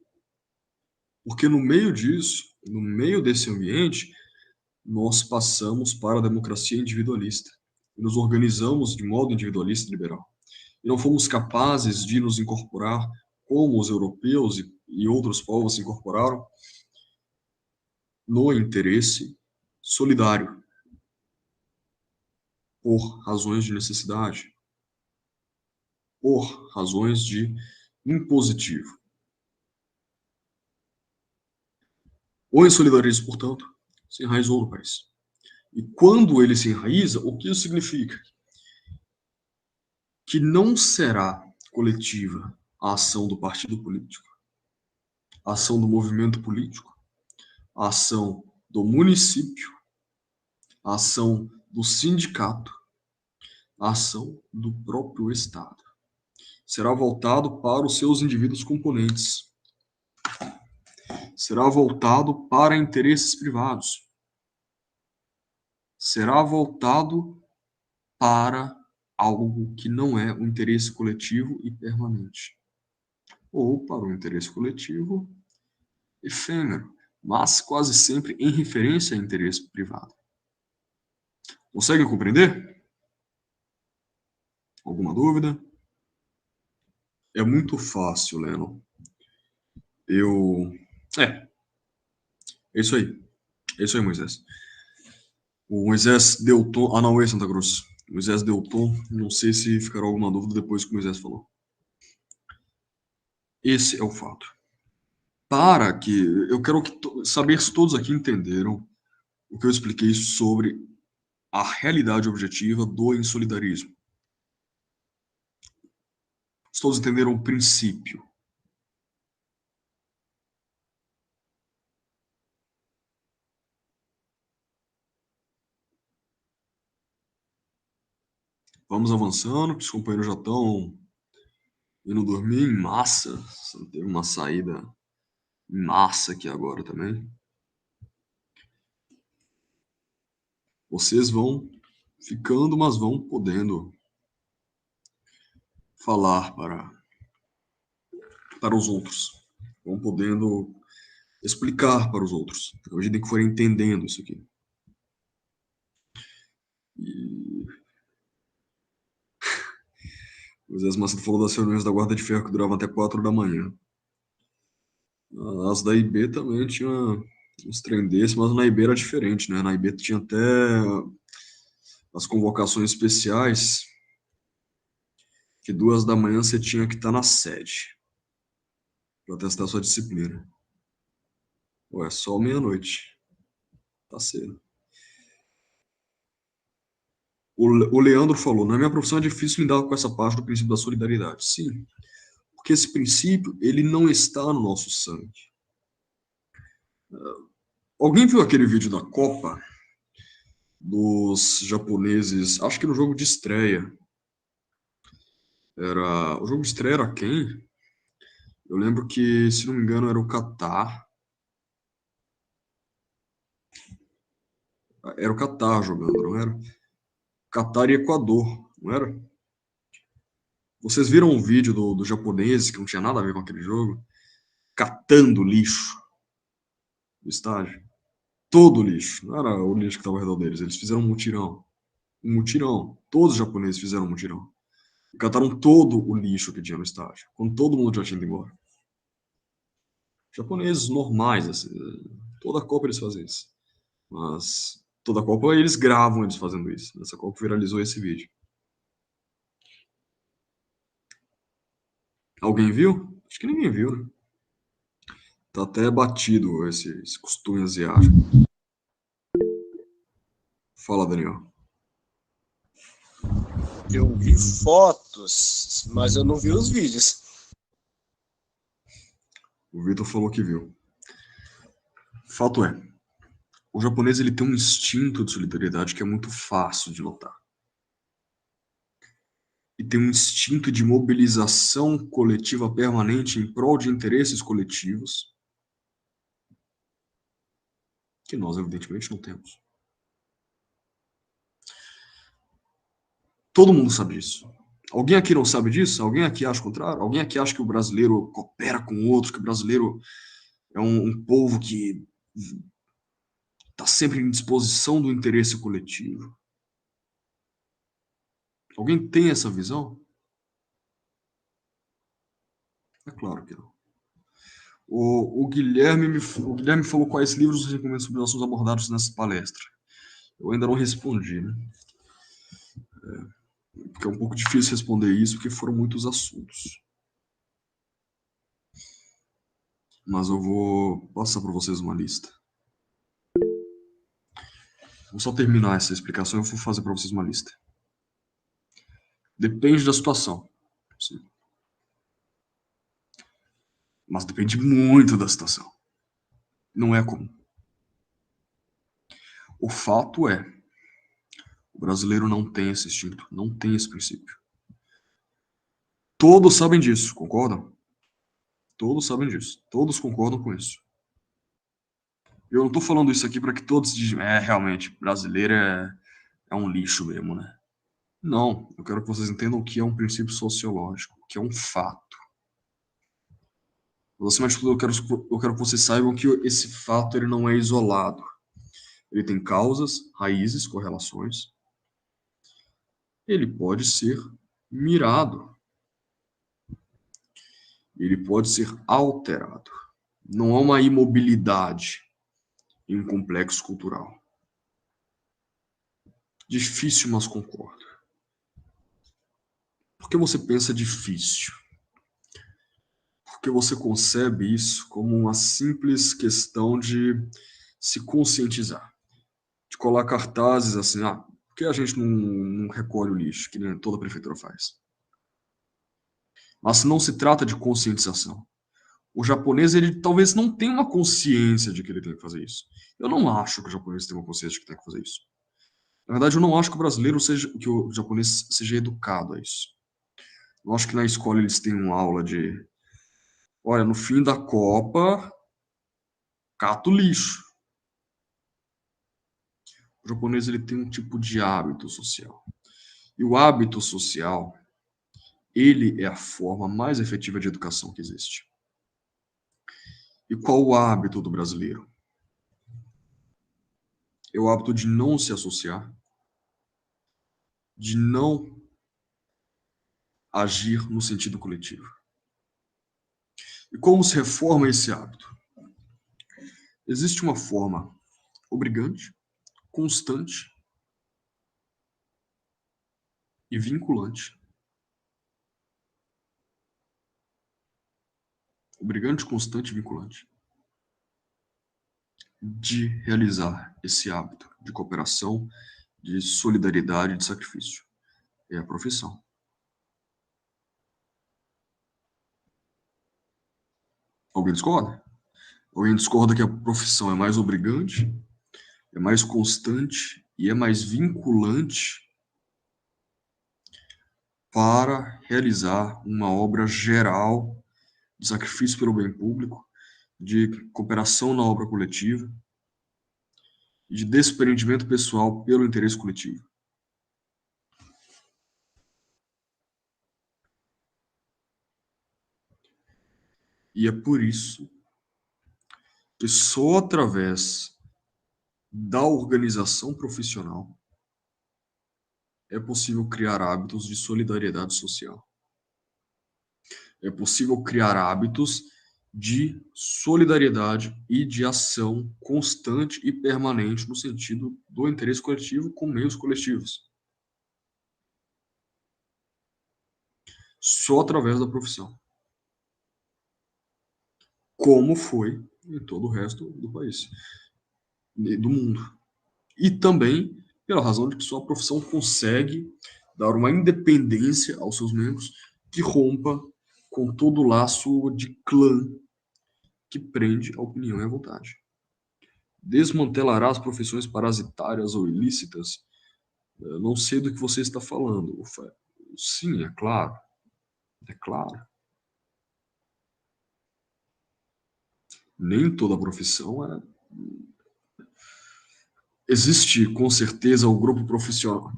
[SPEAKER 1] Porque no meio disso, no meio desse ambiente, nós passamos para a democracia individualista. E nos organizamos de modo individualista e liberal. E não fomos capazes de nos incorporar como os europeus e outros povos se incorporaram no interesse solidário, por razões de necessidade, por razões de impositivo. O insolidarismo, portanto, se enraizou no país. E quando ele se enraiza, o que isso significa? Que não será coletiva a ação do partido político, a ação do movimento político, a ação do município, a ação do sindicato, a ação do próprio Estado. Será voltado para os seus indivíduos componentes. Será voltado para interesses privados. Será voltado para algo que não é um interesse coletivo e permanente. Ou para um interesse coletivo efêmero, mas quase sempre em referência a interesse privado. Conseguem compreender? Alguma dúvida? É muito fácil, Lennon. É isso aí. É isso aí, Moisés. O Moisés deu tom. Ah, não, é Santa Cruz. O Moisés deu tom. Não sei se ficará alguma dúvida depois que o Moisés falou. Esse é o fato. Para que. Eu quero saber se todos aqui entenderam o que eu expliquei sobre a realidade objetiva do insolidarismo. Se todos entenderam o princípio. Vamos avançando, que os companheiros já estão indo dormir em massa. Teve uma saída em massa aqui agora também. Vocês vão ficando, mas vão podendo falar para os outros. Vão podendo explicar para os outros, à medida que forem entendendo isso aqui. E o Zé Macedo falou das reuniões da Guarda de Ferro que duravam até 4 da manhã. As da IB também tinha uns trem desses, mas na IB era diferente, né? Na IB tinha até as convocações especiais, que 2 da manhã você tinha que estar na sede para testar sua disciplina. Ué, só meia-noite. Tá cedo. O Leandro falou, na minha profissão é difícil lidar com essa parte do princípio da solidariedade. Sim, porque esse princípio, ele não está no nosso sangue. Alguém viu aquele vídeo da Copa dos japoneses, acho que no jogo de estreia? O jogo de estreia era quem? Eu lembro que, se não me engano, era o Catar. Era o Catar jogando, não era? Catar e Equador, não era? Vocês viram um vídeo do japonês, que não tinha nada a ver com aquele jogo, catando lixo do estádio? Todo o lixo, não era o lixo que estava ao redor deles, eles fizeram um mutirão. Um mutirão. Todos os japoneses fizeram um mutirão. E cataram todo o lixo que tinha no estádio, quando todo mundo já tinha ido embora. Japoneses normais, assim, toda a Copa eles fazem isso. Mas toda a Copa eles gravam eles fazendo isso. Nessa Copa viralizou esse vídeo. Alguém viu? Acho que ninguém viu, né? Tá até batido esse costume asiático. Fala, Daniel.
[SPEAKER 8] Eu vi fotos, mas eu não vi os vídeos.
[SPEAKER 1] O Vitor falou que viu. Fato é, o japonês ele tem um instinto de solidariedade que é muito fácil de notar. E tem um instinto de mobilização coletiva permanente em prol de interesses coletivos que nós, evidentemente, não temos. Todo mundo sabe disso. Alguém aqui não sabe disso? Alguém aqui acha o contrário? Alguém aqui acha que o brasileiro coopera com o outro, que o brasileiro é um povo que está sempre em disposição do interesse coletivo? Alguém tem essa visão? É claro que não. O Guilherme falou quais livros você recomenda sobre os assuntos abordados nessa palestra. Eu ainda não respondi, né? Porque é um pouco difícil responder isso, porque foram muitos assuntos. Mas eu vou passar para vocês uma lista. Vou só terminar essa explicação e eu vou fazer para vocês uma lista. Depende da situação. Sim. Mas depende muito da situação. Não é comum. O fato é, o brasileiro não tem esse instinto, não tem esse princípio. Todos sabem disso, concordam? Todos sabem disso, todos concordam com isso. Eu não estou falando isso aqui para que todos digam, realmente, brasileiro é um lixo mesmo, né? Não, eu quero que vocês entendam o que é um princípio sociológico, o que é um fato. Mas acima de tudo, eu quero que vocês saibam que esse fato ele não é isolado. Ele tem causas, raízes, correlações. Ele pode ser mirado. Ele pode ser alterado. Não há uma imobilidade em um complexo cultural. Difícil, mas concordo. Por que você pensa difícil? Porque você concebe isso como uma simples questão de se conscientizar. De colar cartazes assim, por que a gente não recolhe o lixo, que nem toda prefeitura faz? Mas não se trata de conscientização. O japonês, ele talvez não tenha uma consciência de que ele tem que fazer isso. Eu não acho que o japonês tenha uma consciência de que tem que fazer isso. Na verdade, eu não acho que o japonês seja educado a isso. Eu acho que na escola eles têm uma aula de, olha, no fim da Copa, cata o lixo. O japonês, ele tem um tipo de hábito social. E o hábito social, ele é a forma mais efetiva de educação que existe. E qual o hábito do brasileiro? É o hábito de não se associar, de não agir no sentido coletivo. E como se reforma esse hábito? Existe uma forma obrigante, constante e vinculante. Obrigante, constante e vinculante. De realizar esse hábito de cooperação, de solidariedade e de sacrifício. É a profissão. Alguém discorda? Alguém discorda que a profissão é mais obrigante, é mais constante e é mais vinculante para realizar uma obra geral de sacrifício pelo bem público, de cooperação na obra coletiva e de desprendimento pessoal pelo interesse coletivo. E é por isso que só através da organização profissional é possível criar hábitos de solidariedade social. É possível criar hábitos de solidariedade e de ação constante e permanente no sentido do interesse coletivo com meios coletivos. Só através da profissão. Como foi em todo o resto do país, do mundo. E também pela razão de que sua profissão consegue dar uma independência aos seus membros que rompa com todo o laço de clã que prende a opinião e a vontade. Desmantelará as profissões parasitárias ou ilícitas? Eu não sei do que você está falando. Sim, é claro. É claro. Nem toda profissão é... Existe, com certeza, o grupo profissional.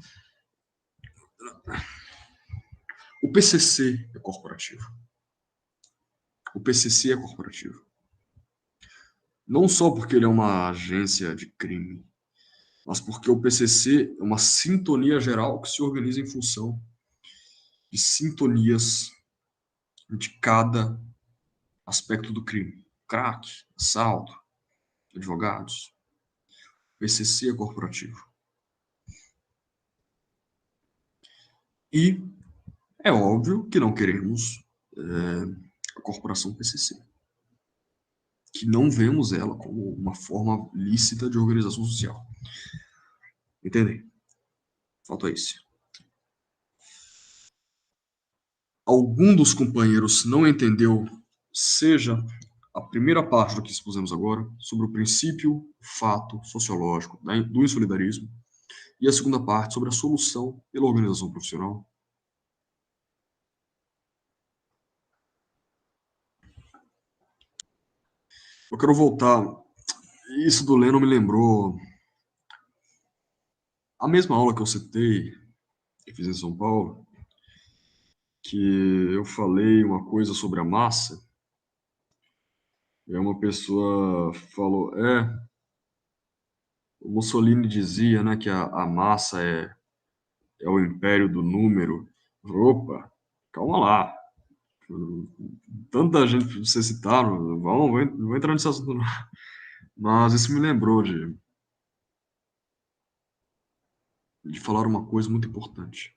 [SPEAKER 1] O PCC é corporativo. O PCC é corporativo. Não só porque ele é uma agência de crime, mas porque o PCC é uma sintonia geral que se organiza em função de sintonias de cada aspecto do crime. Crack, assalto, advogados. O PCC é corporativo. E é óbvio que não queremos a corporação PCC. Que não vemos ela como uma forma lícita de organização social. Entendem? Falta isso. Algum dos companheiros não entendeu, seja a primeira parte do que expusemos agora, sobre o princípio, fato sociológico do insolidarismo, e a segunda parte sobre a solução pela organização profissional. Eu quero voltar. Isso do Lennon me lembrou a mesma aula que eu citei, que fiz em São Paulo, que eu falei uma coisa sobre a massa, e aí uma pessoa falou, o Mussolini dizia, né, que a massa é o império do número. Opa, calma lá. Tanta gente vocês citaram, vou entrar nesse assunto não. Mas isso me lembrou de falar uma coisa muito importante,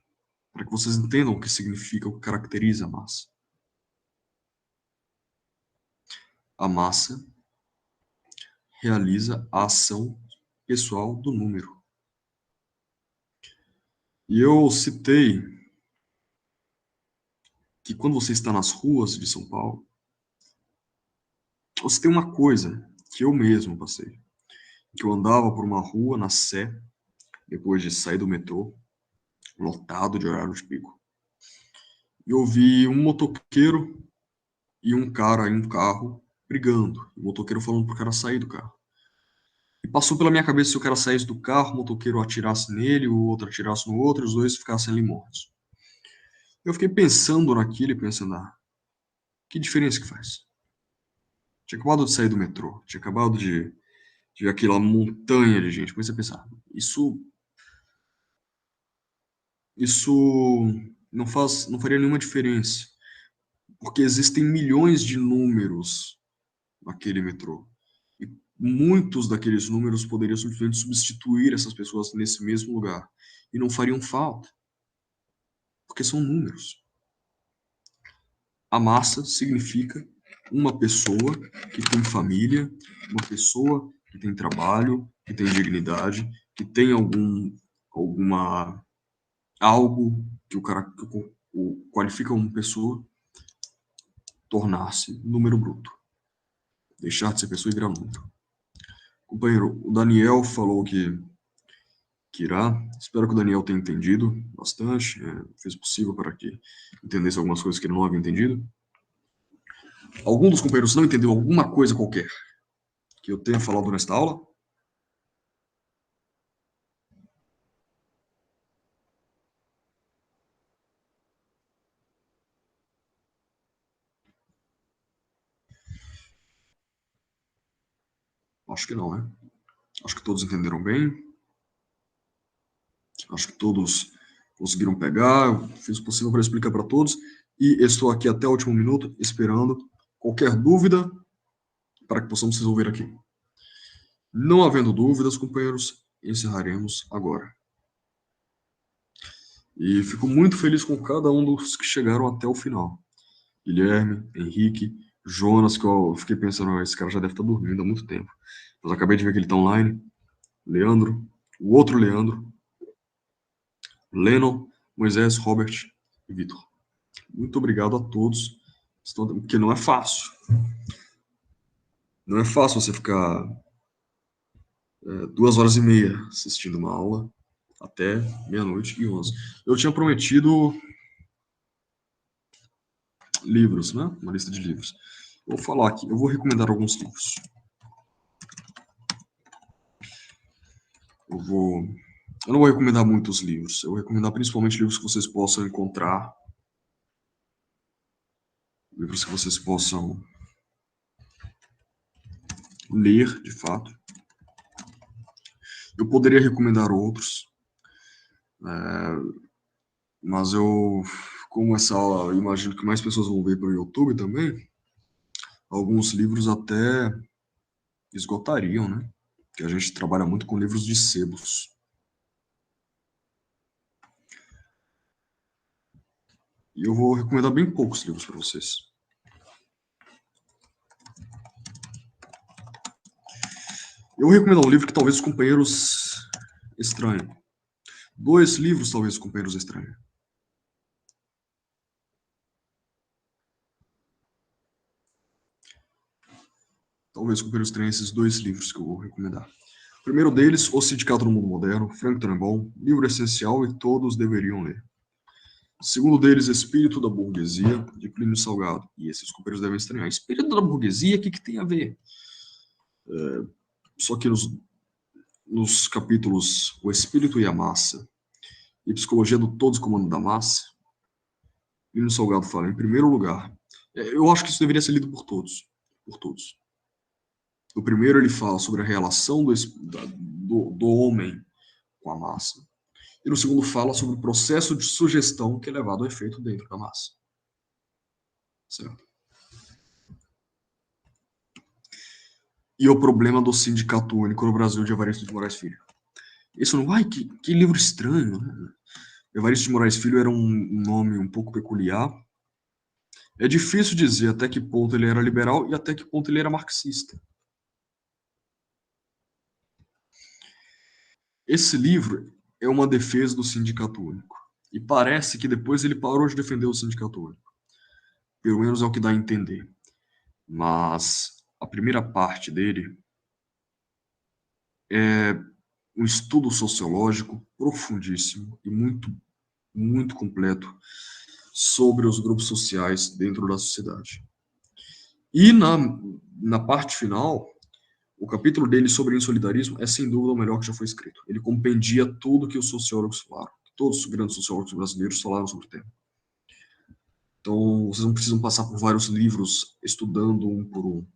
[SPEAKER 1] para que vocês entendam o que significa, o que caracteriza a massa. A massa realiza a ação pessoal do número. E eu citei que quando você está nas ruas de São Paulo, você tem uma coisa que eu mesmo passei. Que eu andava por uma rua na Sé, depois de sair do metrô, lotado de horário de pico. E eu vi um motoqueiro e um cara em um carro brigando. O motoqueiro falando pro cara sair do carro. E passou pela minha cabeça se o cara saísse do carro, o motoqueiro atirasse nele, o outro atirasse no outro, e os dois ficassem ali mortos. Eu fiquei pensando naquilo e pensando, que diferença que faz? Tinha acabado de sair do metrô, tinha acabado de ver aquela montanha de gente. Comecei a pensar, isso não faria nenhuma diferença, porque existem milhões de números naquele metrô. E muitos daqueles números poderiam simplesmente substituir essas pessoas nesse mesmo lugar. E não fariam falta, porque são números. A massa significa uma pessoa que tem família, uma pessoa que tem trabalho, que tem dignidade, que tem algo que o qualifica uma pessoa tornar-se número bruto. Deixar de ser pessoa e virar número. Companheiro, o Daniel falou que irá. Espero que o Daniel tenha entendido bastante. Fez o possível para que entendesse algumas coisas que ele não havia entendido. Algum dos companheiros não entendeu alguma coisa qualquer que eu tenha falado nesta aula? Acho que não, né? Acho que todos entenderam bem. Acho que todos conseguiram pegar. Eu fiz o possível para explicar para todos. E estou aqui até o último minuto esperando qualquer dúvida para que possamos resolver aqui. Não havendo dúvidas, companheiros, encerraremos agora. E fico muito feliz com cada um dos que chegaram até o final. Guilherme, Henrique, Jonas, que eu fiquei pensando, esse cara já deve estar dormindo há muito tempo. Mas acabei de ver que ele está online. Leandro, o outro Leandro, Lennon, Moisés, Robert e Vitor. Muito obrigado a todos, porque não é fácil. Não é fácil você ficar 2h30 assistindo uma aula até 00:11. Eu tinha prometido livros, né? Uma lista de livros. Eu vou falar aqui, eu vou recomendar alguns livros. Eu não vou recomendar muitos livros, eu vou recomendar principalmente livros que vocês possam encontrar livros que vocês possam ler, de fato. Eu poderia recomendar outros, mas como essa aula, eu imagino que mais pessoas vão ver pelo YouTube também, alguns livros até esgotariam, né? Porque a gente trabalha muito com livros de sebos. E eu vou recomendar bem poucos livros para vocês. Eu vou recomendar um livro que talvez os companheiros estranhem. 2 livros talvez os companheiros estranhem. Talvez os companheiros estranhem esses 2 livros que eu vou recomendar. O primeiro deles, O Sindicato no Mundo Moderno, Frank Tannenbaum, livro essencial e todos deveriam ler. O segundo deles, Espírito da Burguesia, de Plínio Salgado. E esses companheiros devem estranhar. Espírito da Burguesia, o que tem a ver? Só que nos capítulos O Espírito e a Massa e Psicologia do Todos Comando da Massa, Plínio Salgado fala, em primeiro lugar, eu acho que isso deveria ser lido por todos. No primeiro, ele fala sobre a relação do homem com a massa. E no segundo, fala sobre o processo de sugestão que é levado ao efeito dentro da massa. Certo? E o problema do Sindicato Único no Brasil, de Evaristo de Moraes Filho. Isso não... Ai, que livro estranho, né? Evaristo de Moraes Filho era um nome um pouco peculiar. É difícil dizer até que ponto ele era liberal e até que ponto ele era marxista. Esse livro é uma defesa do Sindicato Único. E parece que depois ele parou de defender o Sindicato Único. Pelo menos é o que dá a entender. Mas a primeira parte dele é um estudo sociológico profundíssimo e muito, muito completo sobre os grupos sociais dentro da sociedade. E na parte final, o capítulo dele sobre insolidarismo é sem dúvida o melhor que já foi escrito. Ele compendia tudo que os sociólogos falaram. Todos os grandes sociólogos brasileiros falaram sobre o tema. Então, vocês não precisam passar por vários livros estudando um por um.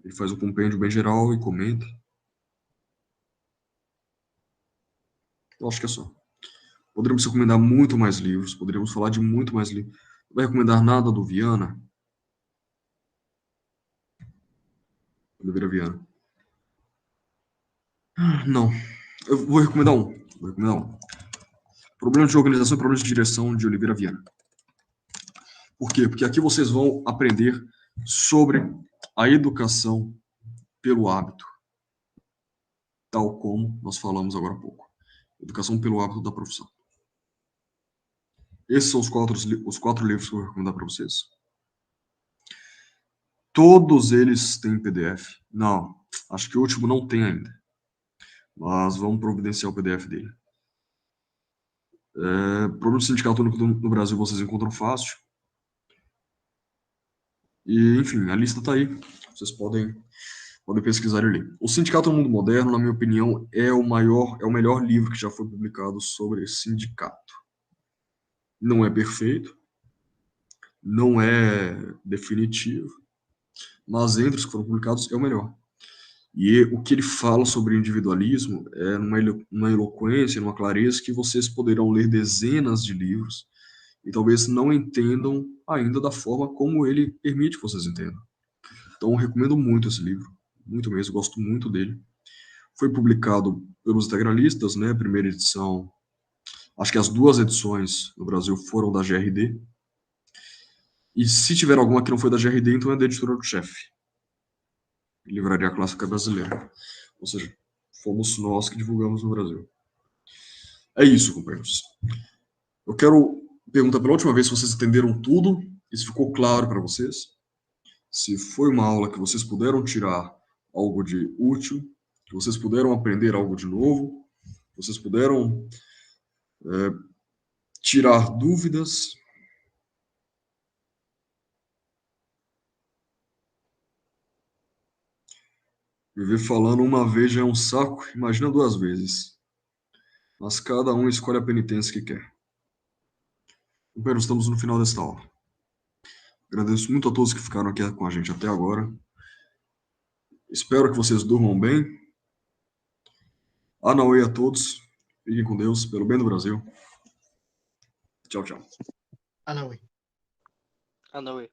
[SPEAKER 1] Ele faz um compêndio bem geral e comenta. Eu acho que é só. Poderíamos recomendar muito mais livros, poderíamos falar de muito mais livros. Não vai recomendar nada do Viana? Oliveira Viana. Não. Eu vou recomendar um. Problemas de organização e problemas de direção, de Oliveira Viana. Por quê? Porque aqui vocês vão aprender sobre a educação pelo hábito, tal como nós falamos agora há pouco. Educação pelo hábito da profissão. Esses são os 4 livros que eu vou recomendar para vocês. Todos eles têm PDF. Não, acho que o último não tem ainda. Mas vamos providenciar o PDF dele. Problema do Sindicato Único no Brasil vocês encontram fácil. E, enfim, a lista está aí. Vocês podem pesquisar e ler. O Sindicato no Mundo Moderno, na minha opinião, é o melhor livro que já foi publicado sobre sindicato. Não é perfeito, não é definitivo, mas entre os que foram publicados é o melhor. E o que ele fala sobre individualismo é numa eloquência, numa clareza que vocês poderão ler dezenas de livros e talvez não entendam ainda da forma como ele permite que vocês entendam. Então, eu recomendo muito esse livro, muito mesmo, gosto muito dele. Foi publicado pelos integralistas, né, a primeira edição, acho que as 2 edições no Brasil foram da GRD, e se tiver alguma que não foi da GRD, então é da editora do Chefe, Livraria Clássica Brasileira. Ou seja, fomos nós que divulgamos no Brasil. É isso, companheiros. Eu quero perguntar pela última vez se vocês entenderam tudo, se ficou claro para vocês, se foi uma aula que vocês puderam tirar algo de útil, que vocês puderam aprender algo de novo, vocês puderam tirar dúvidas. Viver falando uma vez já é um saco, imagina 2 vezes. Mas cada um escolhe a penitência que quer. Companheiros, estamos no final desta aula. Agradeço muito a todos que ficaram aqui com a gente até agora. Espero que vocês durmam bem. Anauê a todos. Fiquem com Deus, pelo bem do Brasil. Tchau, tchau.
[SPEAKER 2] Anauê.
[SPEAKER 7] Anauê.